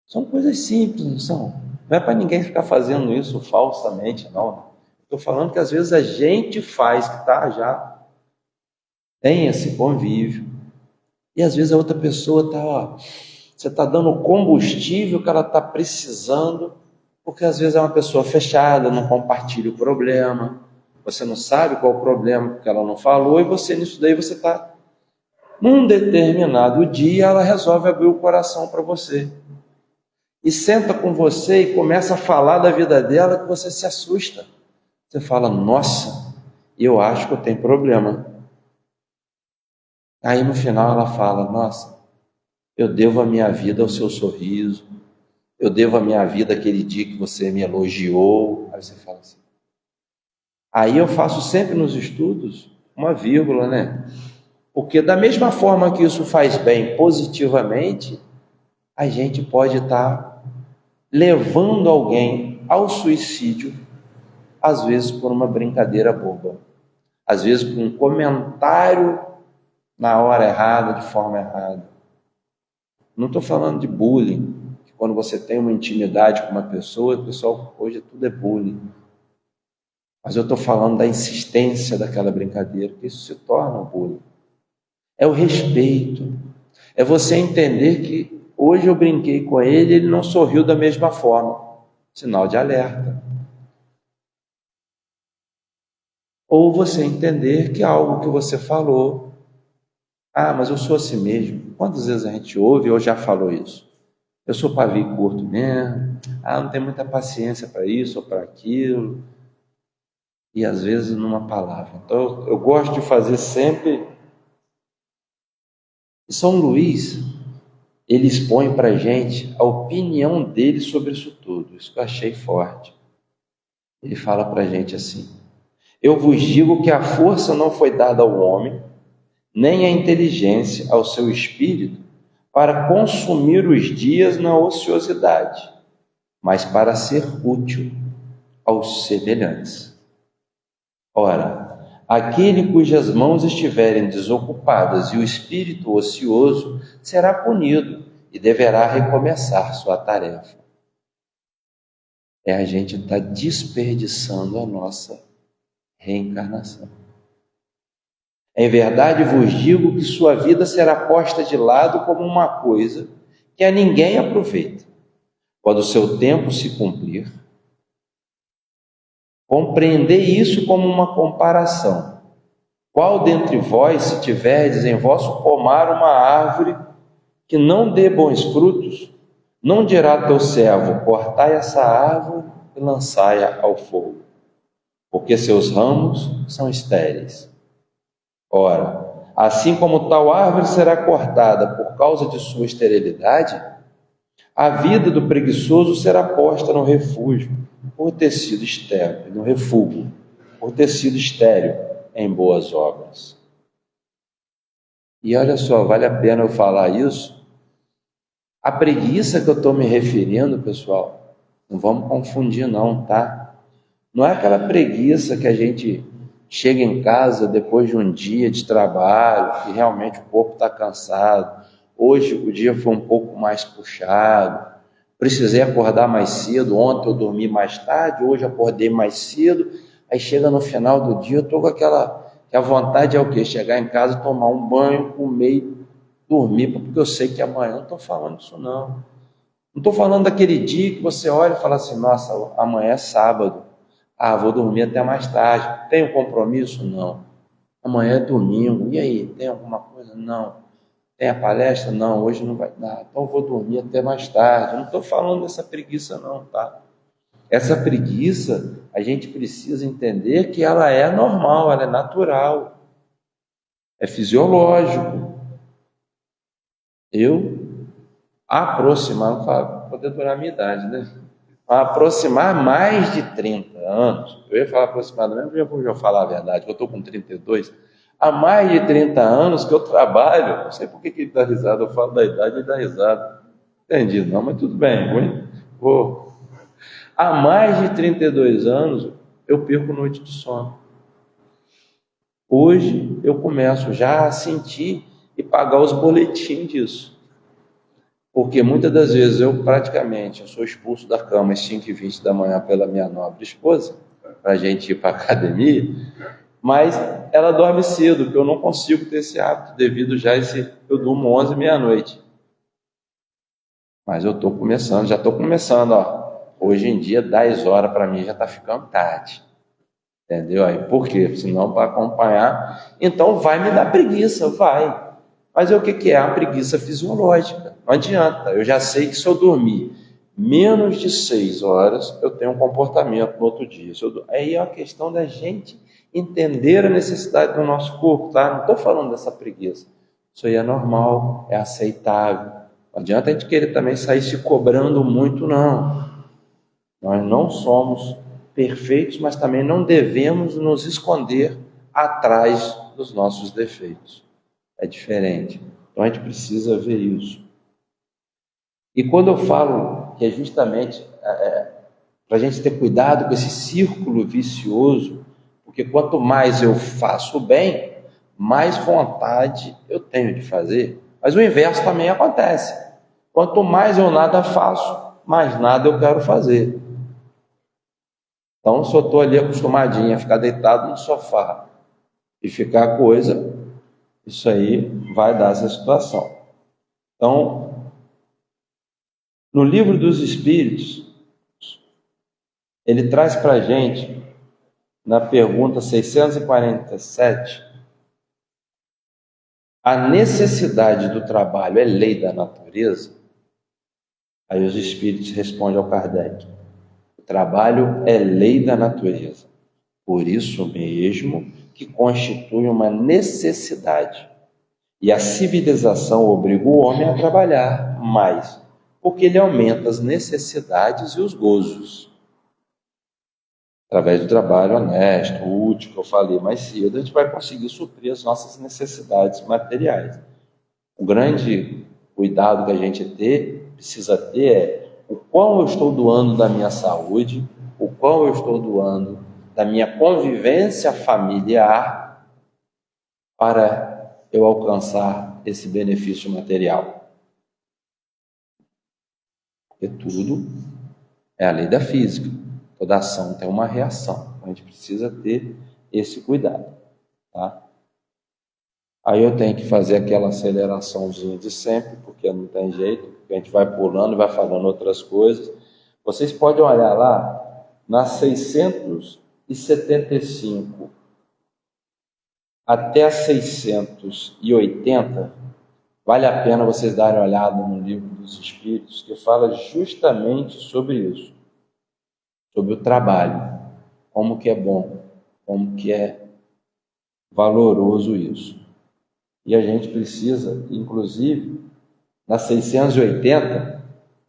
São coisas simples, não são? Não é para ninguém ficar fazendo isso falsamente, não. Estou falando que às vezes a gente faz, que já tem esse convívio, e às vezes a outra pessoa você está dando o combustível que ela está precisando, porque às vezes é uma pessoa fechada, não compartilha o problema, você não sabe qual o problema, porque ela não falou, e você nisso daí você está, num determinado dia, ela resolve abrir o coração para você, e senta com você e começa a falar da vida dela, que você se assusta. Você fala, nossa, eu acho que eu tenho problema. Aí no final ela fala, nossa, eu devo a minha vida ao seu sorriso, eu devo a minha vida àquele dia que você me elogiou. Aí você fala assim. Aí eu faço sempre nos estudos uma vírgula, né? Porque da mesma forma que isso faz bem positivamente, a gente pode estar levando alguém ao suicídio, às vezes por uma brincadeira boba, às vezes por um comentário na hora errada, de forma errada. Não estou falando de bullying, que quando você tem uma intimidade com uma pessoa, o pessoal, hoje tudo é bullying. Mas eu estou falando da insistência daquela brincadeira, que isso se torna um bullying. É o respeito, é você entender que hoje eu brinquei com ele, ele não sorriu da mesma forma, sinal de alerta. Ou você entender que algo que você falou, mas eu sou assim mesmo. Quantas vezes a gente ouve ou já falou isso? Eu sou pavio curto mesmo, não tenho muita paciência para isso ou para aquilo. E às vezes numa palavra. Então eu gosto de fazer sempre. São Luís, ele expõe para a gente a opinião dele sobre isso tudo. Isso que eu achei forte. Ele fala para a gente assim: eu vos digo que a força não foi dada ao homem, nem a inteligência ao seu espírito, para consumir os dias na ociosidade, mas para ser útil aos semelhantes. Ora, aquele cujas mãos estiverem desocupadas e o espírito ocioso será punido e deverá recomeçar sua tarefa. A gente está desperdiçando a nossa reencarnação. Em verdade vos digo que sua vida será posta de lado como uma coisa que a ninguém aproveita. Quando o seu tempo se cumprir, compreendei isso como uma comparação. Qual dentre vós, se tiverdes em vosso pomar uma árvore que não dê bons frutos, não dirá teu servo, cortai essa árvore e lançai-a ao fogo, porque seus ramos são estéreis. Ora, assim como tal árvore será cortada por causa de sua esterilidade, a vida do preguiçoso será posta no refúgio, por ter sido estéril, no refúgio, por ter sido estéril em boas obras. E olha só, vale a pena eu falar isso. A preguiça que eu estou me referindo, pessoal, não vamos confundir não, tá? Não é aquela preguiça que a gente chega em casa depois de um dia de trabalho, que realmente o corpo está cansado. Hoje o dia foi um pouco mais puxado, precisei acordar mais cedo, ontem eu dormi mais tarde, hoje eu acordei mais cedo, aí chega no final do dia, eu estou com que a vontade é o quê? Chegar em casa, tomar um banho, comer e dormir, porque eu sei que amanhã, não estou falando isso não estou falando daquele dia que você olha e fala assim, nossa, amanhã é sábado, Ah, vou dormir até mais tarde. Tenho compromisso? Não. Amanhã é domingo. E aí, tem alguma coisa? Não. Tem a palestra? Não, hoje não vai dar. Então eu vou dormir até mais tarde. Eu não estou falando dessa preguiça não, tá? Essa preguiça, a gente precisa entender que ela é normal, ela é natural. É fisiológico. Eu aproximar, para poder durar a minha idade, né? Aproximar mais de 30 anos, eu ia falar aproximadamente, eu vou falar a verdade, eu estou com 32, há mais de 30 anos que eu trabalho, não sei por que ele dá risada, eu falo da idade e dá risada, entendi, não, mas tudo bem, vou. Há mais de 32 anos eu perco noite de sono. Hoje eu começo já a sentir e pagar os boletins disso. Porque muitas das vezes eu sou expulso da cama às 5h20 da manhã pela minha nobre esposa, para a gente ir para a academia, mas ela dorme cedo, porque eu não consigo ter esse hábito, devido eu durmo 11, meia-noite. Mas já estou começando, ó. Hoje em dia, 10 horas para mim já está ficando tarde. Entendeu? Aí, por quê? Senão, para acompanhar, então vai me dar preguiça, vai. Mas o que é? A preguiça fisiológica. Não adianta. Eu já sei que se eu dormir menos de 6 horas, eu tenho um comportamento no outro dia. Aí é uma questão da gente entender a necessidade do nosso corpo, tá? Não estou falando dessa preguiça. Isso aí é normal, é aceitável. Não adianta a gente querer também sair se cobrando muito, não. Nós não somos perfeitos, mas também não devemos nos esconder atrás dos nossos defeitos. É diferente. Então a gente precisa ver isso. E quando eu falo que é justamente para a gente ter cuidado com esse círculo vicioso, porque quanto mais eu faço bem, mais vontade eu tenho de fazer. Mas o inverso também acontece. Quanto mais eu nada faço, mais nada eu quero fazer. Então, se eu estou ali acostumadinho a ficar deitado no sofá e ficar coisa, isso aí vai dar essa situação. Então, no Livro dos Espíritos, ele traz para a gente, na pergunta 647, a necessidade do trabalho é lei da natureza? Aí os Espíritos respondem ao Kardec: o trabalho é lei da natureza, por isso mesmo que constitui uma necessidade. E a civilização obriga o homem a trabalhar mais, porque ele aumenta as necessidades e os gozos. Através do trabalho honesto, útil, que eu falei mais cedo, a gente vai conseguir suprir as nossas necessidades materiais. O grande cuidado que a gente precisa ter é o quão eu estou doando da minha saúde, o quão eu estou doando da minha convivência familiar para eu alcançar esse benefício material. Porque tudo é a lei da física. Toda ação tem uma reação. A gente precisa ter esse cuidado. Tá? Aí eu tenho que fazer aquela aceleraçãozinha de sempre, porque não tem jeito, porque a gente vai pulando e vai falando outras coisas. Vocês podem olhar lá, na 675 até a 680, vale a pena vocês darem uma olhada no Livro dos Espíritos, que fala justamente sobre isso, sobre o trabalho, como que é bom, como que é valoroso isso. E a gente precisa, inclusive, na 680,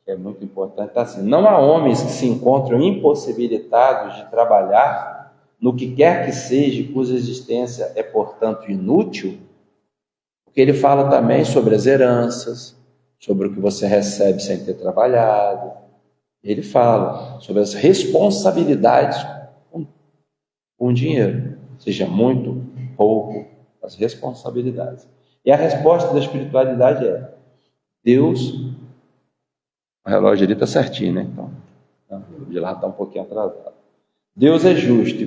que é muito importante, está assim: não há homens que se encontram impossibilitados de trabalhar no que quer que seja, cuja existência é, portanto, inútil, porque ele fala também sobre as heranças, sobre o que você recebe sem ter trabalhado. Ele fala sobre as responsabilidades com dinheiro, seja muito, pouco, as responsabilidades. E a resposta da espiritualidade é: Deus, o relógio ali está certinho, né? Então, de lá está um pouquinho atrasado. Deus é justo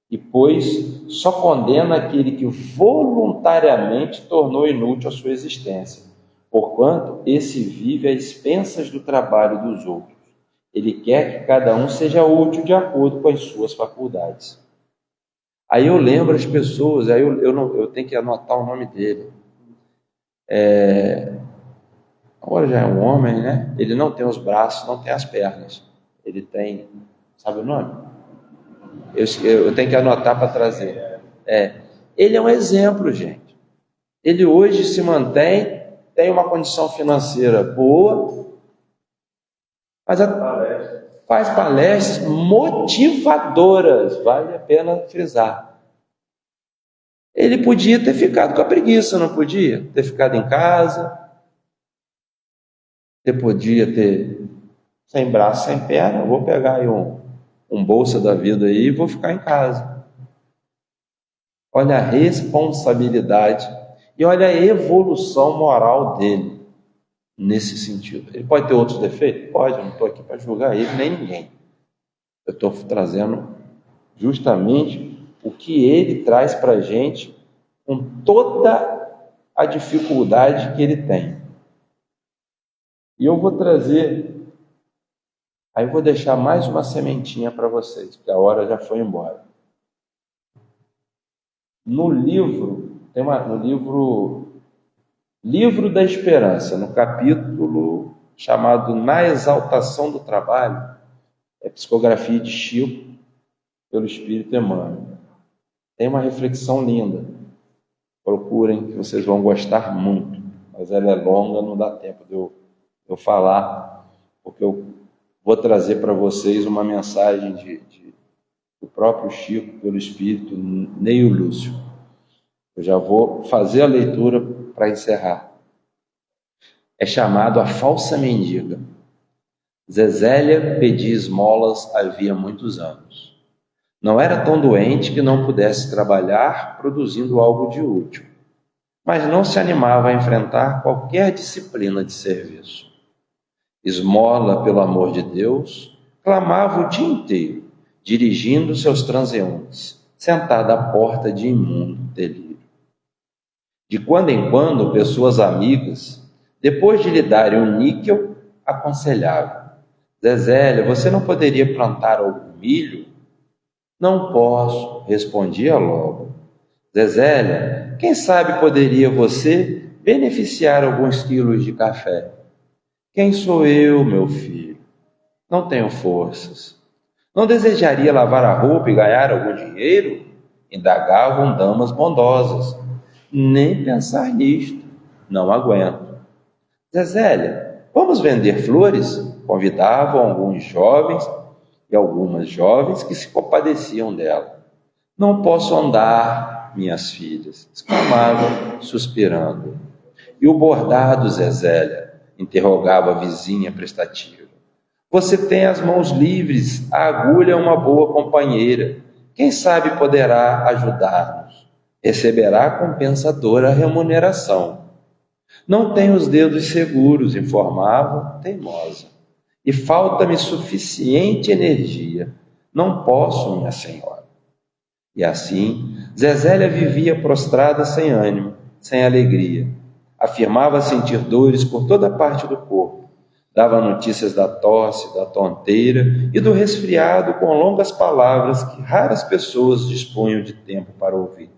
e pois só condena aquele que voluntariamente tornou inútil a sua existência, porquanto esse vive às expensas do trabalho dos outros, Ele quer que cada um seja útil de acordo com as suas faculdades. Aí eu lembro as pessoas, aí eu tenho que anotar o nome dele. Agora já é um homem, né? Ele não tem os braços, não tem as pernas. Ele tem, sabe o nome? Eu tenho que anotar para trazer. Ele é um exemplo, gente. Ele hoje se mantém, tem uma condição financeira boa, faz palestras motivadoras, vale a pena frisar. Ele podia ter ficado com a preguiça, não podia? Ter ficado em casa, podia ter sem braço, sem perna, vou pegar aí um bolsa da vida aí e vou ficar em casa. Olha a responsabilidade e olha a evolução moral dele nesse sentido. Ele pode ter outros defeitos? Pode, eu não estou aqui para julgar ele nem ninguém. Eu estou trazendo justamente o que ele traz para a gente com toda a dificuldade que ele tem. E eu vou trazer, aí eu vou deixar mais uma sementinha para vocês, porque a hora já foi embora. No livro, Livro da Esperança, no capítulo chamado Na Exaltação do Trabalho, é psicografia de Chico pelo Espírito Emmanuel. Tem uma reflexão linda. Procurem, que vocês vão gostar muito. Mas ela é longa, não dá tempo de eu falar, porque eu vou trazer para vocês uma mensagem do próprio Chico pelo Espírito Neio Lúcio. Eu já vou fazer a leitura para encerrar. É chamado A Falsa Mendiga. Zesélia pedia esmolas havia muitos anos. Não era tão doente que não pudesse trabalhar produzindo algo de útil, mas não se animava a enfrentar qualquer disciplina de serviço. Esmola pelo amor de Deus, clamava o dia inteiro, dirigindo seus transeuntes, sentada à porta de imundo delírio. De quando em quando, pessoas amigas, depois de lhe darem um níquel, aconselhavam: Zesélia, você não poderia plantar algum milho? Não posso, respondia logo. Zesélia, quem sabe poderia você beneficiar alguns quilos de café? Quem sou eu, meu filho? Não tenho forças. Não desejaria lavar a roupa e ganhar algum dinheiro? Indagavam damas bondosas. Nem pensar nisto, não aguento. Zesélia, vamos vender flores? Convidavam alguns jovens e algumas jovens que se compadeciam dela. Não posso andar, minhas filhas, exclamavam, suspirando. E o bordado, Zesélia? Interrogava a vizinha prestativa. Você tem as mãos livres, a agulha é uma boa companheira. Quem sabe poderá ajudar-nos. Receberá compensadora remuneração. Não tenho os dedos seguros, informava, teimosa. E falta-me suficiente energia. Não posso, minha senhora. E assim, Zesélia vivia prostrada sem ânimo, sem alegria. Afirmava sentir dores por toda parte do corpo. Dava notícias da tosse, da tonteira e do resfriado com longas palavras que raras pessoas dispunham de tempo para ouvir.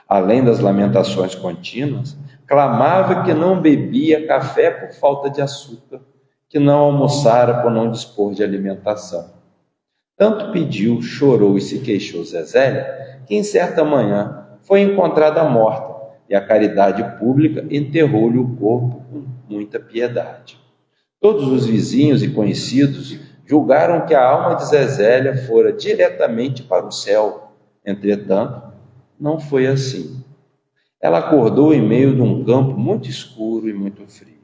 Além das lamentações contínuas, clamava que não bebia café por falta de açúcar, que não almoçara por não dispor de alimentação. Tanto pediu, chorou e se queixou Zesélia, que em certa manhã foi encontrada morta, e a caridade pública enterrou-lhe o corpo com muita piedade. Todos os vizinhos e conhecidos julgaram que a alma de Zesélia fora diretamente para o céu. Entretanto, não foi assim. Ela acordou em meio de um campo muito escuro e muito frio.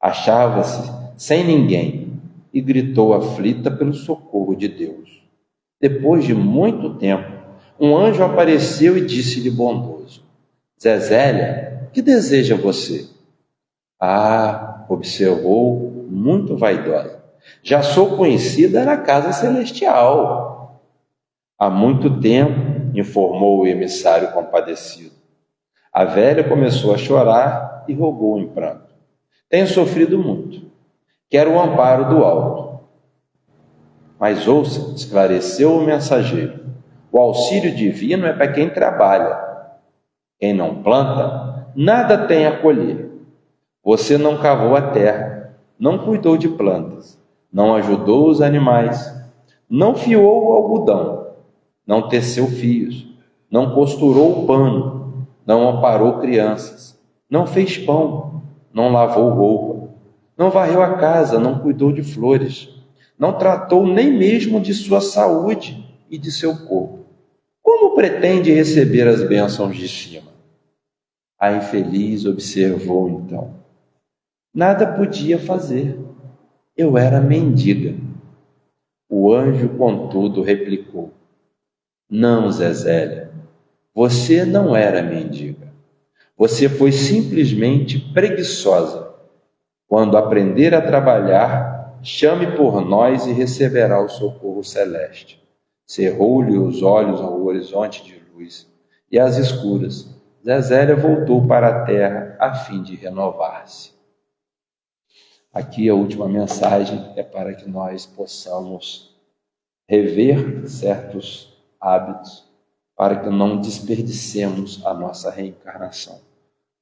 Achava-se sem ninguém e gritou aflita pelo socorro de Deus. Depois de muito tempo, um anjo apareceu e disse-lhe bondoso: Zesélia, que deseja você? Observou, muito vaidosa. Já sou conhecida na casa celestial. Há muito tempo, informou o emissário compadecido. A velha começou a chorar e rogou em pranto. Tenho sofrido muito. Quero o amparo do alto. Mas ouça, esclareceu o mensageiro, o auxílio divino é para quem trabalha. Quem não planta, nada tem a colher. Você não cavou a terra, não cuidou de plantas, não ajudou os animais, não fiou o algodão, não teceu fios, não costurou o pano, não amparou crianças, não fez pão, não lavou roupa, não varreu a casa, não cuidou de flores, não tratou nem mesmo de sua saúde e de seu corpo. Como pretende receber as bênçãos de cima? A infeliz observou então: nada podia fazer, eu era mendiga. O anjo, contudo, replicou: não, Zezélia, você não era mendiga. Você foi simplesmente preguiçosa. Quando aprender a trabalhar, chame por nós e receberá o socorro celeste. Cerrou-lhe os olhos ao horizonte de luz e às escuras. Zezélia voltou para a terra a fim de renovar-se. Aqui a última mensagem é para que nós possamos rever certos hábitos, para que não desperdicemos a nossa reencarnação.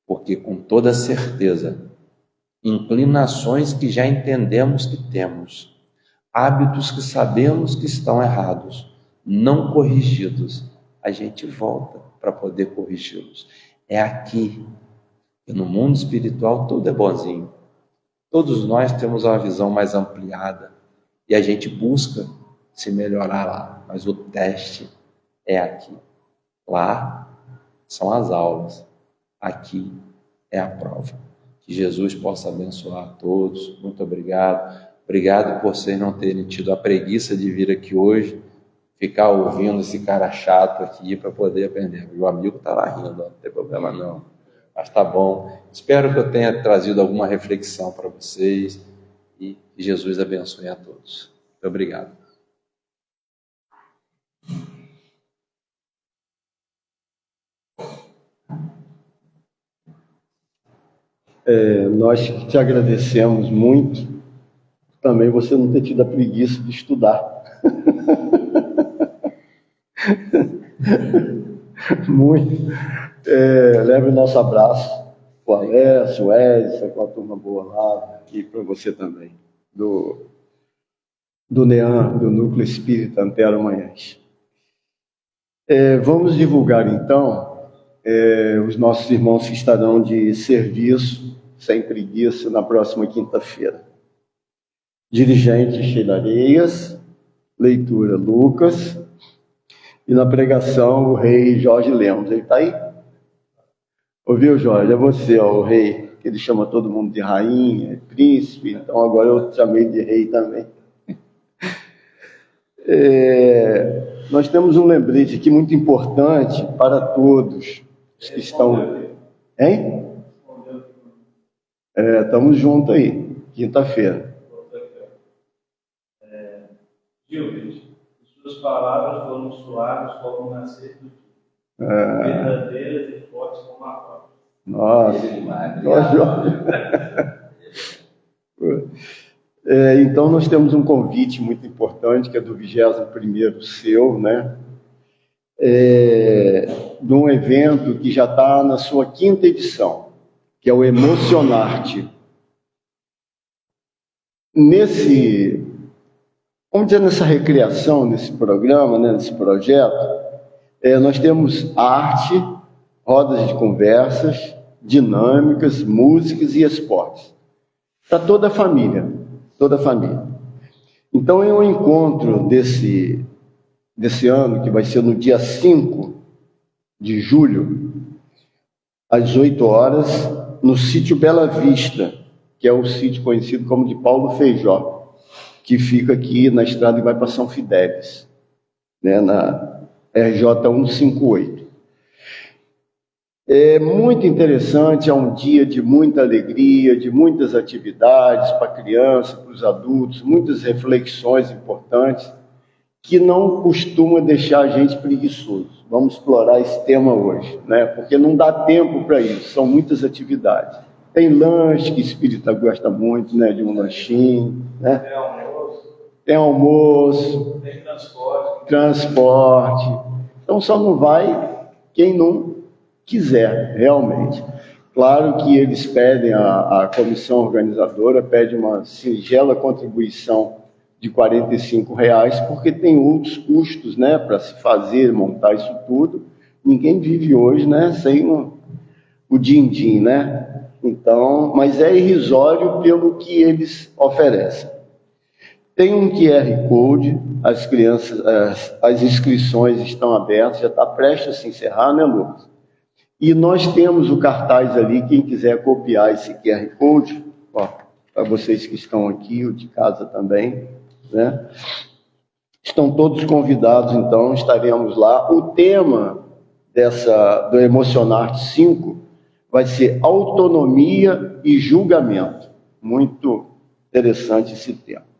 Porque com toda certeza, inclinações que já entendemos que temos, hábitos que sabemos que estão errados, não corrigidos, a gente volta para poder corrigi-los. É aqui, e no mundo espiritual tudo é bonzinho. Todos nós temos uma visão mais ampliada e a gente busca se melhorar lá, mas o teste é aqui. Lá são as aulas, aqui é a prova. Que Jesus possa abençoar a todos. Muito obrigado. Obrigado por vocês não terem tido a preguiça de vir aqui hoje, ficar ouvindo esse cara chato aqui para poder aprender. O amigo está lá rindo, não tem problema não. Mas tá bom. Espero que eu tenha trazido alguma reflexão para vocês e que Jesus abençoe a todos. Muito obrigado. Nós te agradecemos muito. Também você não ter tido a preguiça de estudar. Muito. Leve o nosso abraço, o Alessio, o Edson, com a turma boa lá, e para você também, do NEAM, do Núcleo Espírita Antero Manhães. Vamos divulgar, então, os nossos irmãos que estarão de serviço, sem preguiça, na próxima quinta-feira. Dirigente Sheila Areias, leitura Lucas, e na pregação o rei Jorge Lemos. Ele está aí? Ouviu, Jorge? É você, ó, o rei, que ele chama todo mundo de rainha, príncipe, então agora eu chamei de rei também. Nós temos um lembrete aqui muito importante para todos os que estão... Hein? Estamos juntos aí, quinta-feira. Gilbert, suas palavras foram suaves como o nascer do dia, verdadeiras e fortes como a rocha. Nossa, então nós temos um convite muito importante, que é do 21º seu, né? De um evento que já está na sua 5ª edição, que é o Emocionar-te. Vamos dizer, nessa recriação, nesse programa, né, nesse projeto, nós temos arte, rodas de conversas, dinâmicas, músicas e esportes. Para toda a família, toda a família. Então, é um encontro desse ano, que vai ser no dia 5 de julho, às 18 horas, no sítio Bela Vista, que é o sítio conhecido como de Paulo Feijó, que fica aqui na estrada que vai para São Fidélis, né, na RJ 158. É muito interessante, é um dia de muita alegria, de muitas atividades para a criança, para os adultos, muitas reflexões importantes, que não costuma deixar a gente preguiçoso. Vamos explorar esse tema hoje, né? Porque não dá tempo para isso, são muitas atividades. Tem lanche, que espírita gosta muito, né? De um lanchinho, né? Tem almoço, Tem almoço, tem transporte. transporte. Então só não vai quem não quiser, realmente. Claro que eles pedem, a comissão organizadora pede uma singela contribuição de R$ 45, porque tem outros custos, né, para se fazer, montar isso tudo. Ninguém vive hoje, né, sem o din-din, né? Então, mas é irrisório pelo que eles oferecem. Tem um QR Code, as crianças, as inscrições estão abertas, já está prestes a se encerrar, né, Lucas? E nós temos o cartaz ali, quem quiser copiar esse QR Code, para vocês que estão aqui, o de casa também, né? Estão todos convidados, então, estaremos lá. O tema do Emocionar 5 vai ser autonomia e julgamento. Muito interessante esse tema.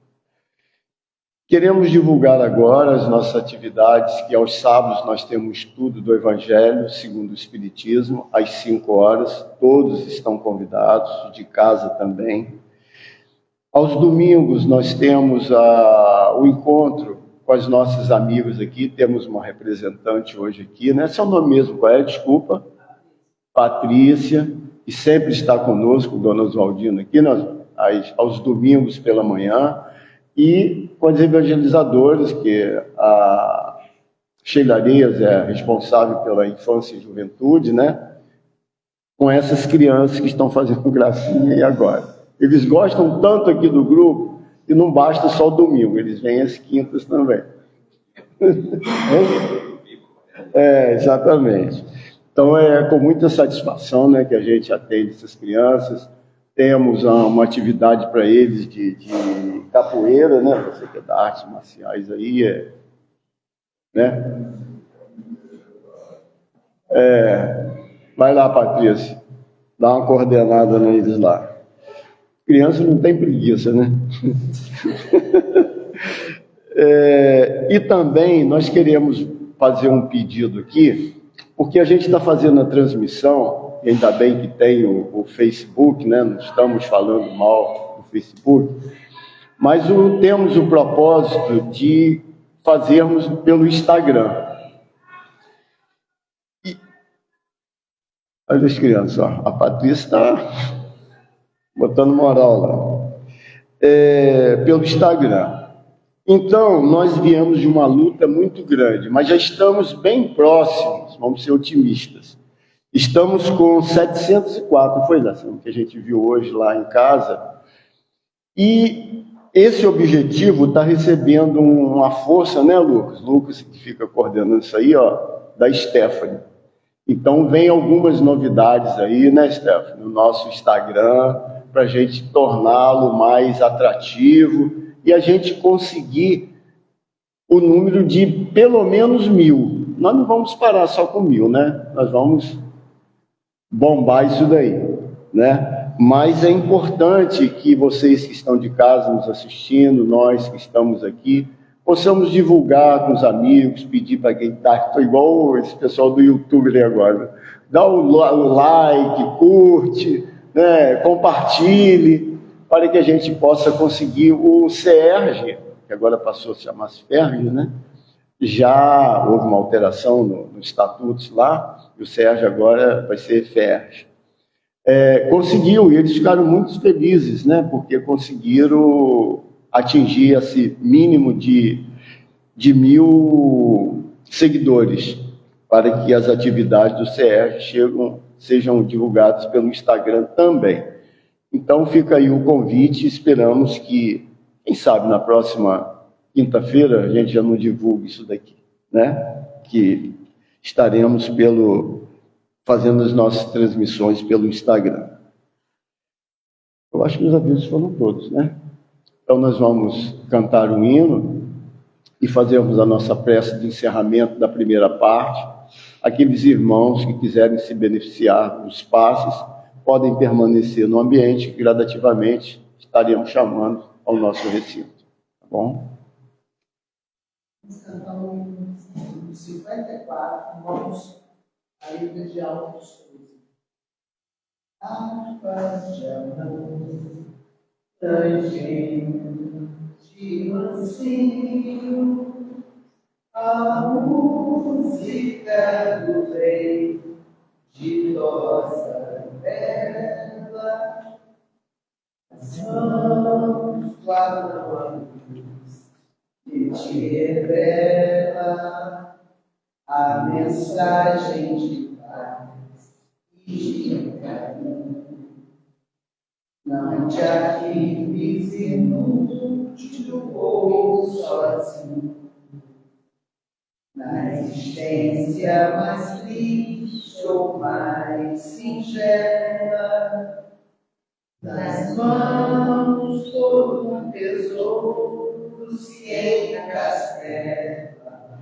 Queremos divulgar agora as nossas atividades, que aos sábados nós temos estudo do Evangelho segundo o Espiritismo, às 5 horas. Todos estão convidados, de casa também. Aos domingos nós temos o encontro com os nossos amigos aqui. Temos uma representante hoje aqui, né? Seu nome mesmo, qual é? Desculpa. Patrícia, que sempre está conosco, Dona Oswaldina, aqui aos domingos pela manhã. E com os evangelizadores, que a Sheila Arias é responsável pela infância e juventude, né? Com essas crianças que estão fazendo gracinha e agora. Eles gostam tanto aqui do grupo que não basta só o domingo, eles vêm às quintas também. Exatamente. Então é com muita satisfação, né, que a gente atende essas crianças. Temos uma atividade para eles de capoeira, né? Você que é da artes marciais aí, né? Vai lá, Patrícia, dá uma coordenada neles lá. Criança não tem preguiça, né? E também nós queremos fazer um pedido aqui, porque a gente está fazendo a transmissão, e ainda bem que tem o Facebook, né? Não estamos falando mal do Facebook, mas temos o propósito de fazermos pelo Instagram. Olha as crianças, ó. A Patrícia está botando moral lá. Pelo Instagram. Então, nós viemos de uma luta muito grande, mas já estamos bem próximos, vamos ser otimistas. Estamos com 704, foi, Dação, que a gente viu hoje lá em casa. E esse objetivo está recebendo uma força, né, Lucas? Lucas que fica coordenando isso aí, ó, da Stephanie. Então, vem algumas novidades aí, né, Stephanie, no nosso Instagram, para a gente torná-lo mais atrativo e a gente conseguir o número de pelo menos 1.000. Nós não vamos parar só com 1.000, né? Nós vamos bombar isso daí, né? Mas é importante que vocês que estão de casa nos assistindo, nós que estamos aqui, possamos divulgar com os amigos, pedir para quem está, estou igual esse pessoal do YouTube ali agora, dá o like, curte, né? Compartilhe, para que a gente possa conseguir o CERJ, que agora passou a se chamar FERJ, né? Já houve uma alteração nos estatutos lá, e o CERJ agora vai ser FERJ. Conseguiu, e eles ficaram muito felizes, né? Porque conseguiram atingir esse mínimo de 1.000 seguidores, para que as atividades do CERJ sejam divulgadas pelo Instagram também. Então fica aí o convite, esperamos que, quem sabe, na próxima quinta-feira a gente já não divulgue isso daqui, né? Que estaremos fazendo as nossas transmissões pelo Instagram. Eu acho que os avisos foram todos, né? Então nós vamos cantar um hino e fazermos a nossa prece de encerramento da primeira parte. Aqueles irmãos que quiserem se beneficiar dos passes podem permanecer no ambiente, que gradativamente estaremos chamando ao nosso recinto. Tá bom? Nós cantamos no 54, vamos a Ilha de Altos Cruzes. harpas de amor, tangendo de mansinho, a música do rei de rosa bela, as mãos guardam a luz que te revela a mensagem de paz e de carinho. Não te afirmes inútil ou sozinho, na existência mais triste ou mais singela, nas mãos todo um tesouro se encastela,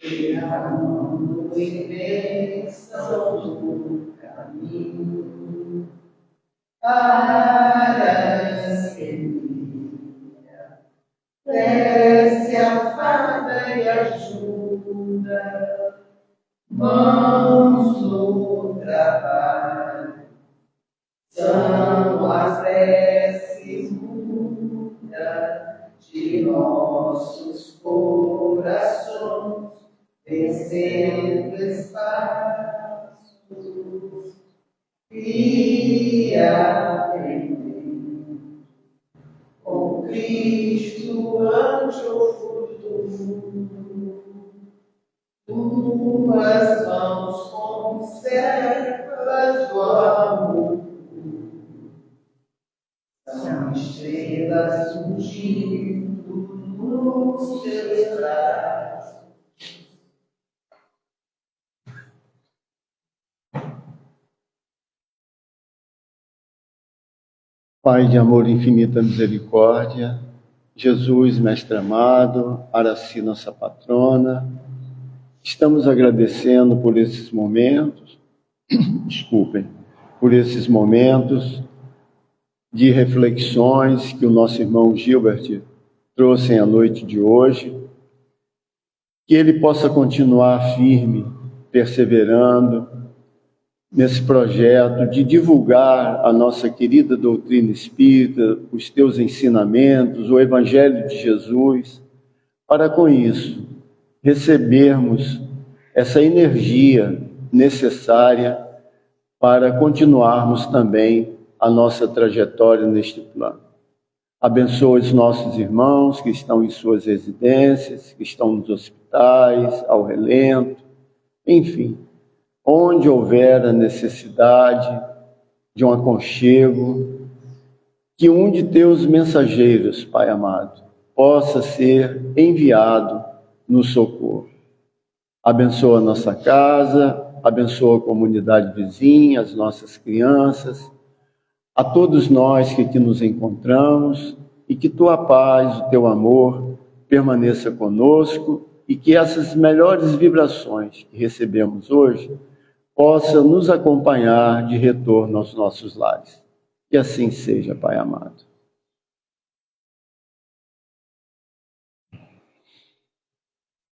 derramando imensidão do caminho. Para semeia, desce a fada e ajuda, mãos no trabalho, são as preces mudas de nossos corações, vencendo espaços e aprendendo com Cristo ante o futuro. Tuas mãos conservas do amor, são estrelas surgindo nos teus braços. Pai de amor e infinita misericórdia, Jesus, Mestre amado, Araci, nossa patrona, estamos agradecendo por esses momentos, por esses momentos de reflexões que o nosso irmão Gilbert trouxe à noite de hoje, que ele possa continuar firme, perseverando, nesse projeto de divulgar a nossa querida doutrina espírita, os teus ensinamentos, o Evangelho de Jesus, para com isso recebermos essa energia necessária para continuarmos também a nossa trajetória neste plano. Abençoa os nossos irmãos que estão em suas residências, que estão nos hospitais, ao relento, enfim, onde houver a necessidade de um aconchego, que um de teus mensageiros, Pai amado, possa ser enviado no socorro. Abençoa a nossa casa, abençoa a comunidade vizinha, as nossas crianças, a todos nós que aqui nos encontramos, e que tua paz, o teu amor permaneça conosco, e que essas melhores vibrações que recebemos hoje possa nos acompanhar de retorno aos nossos lares. Que assim seja, Pai amado.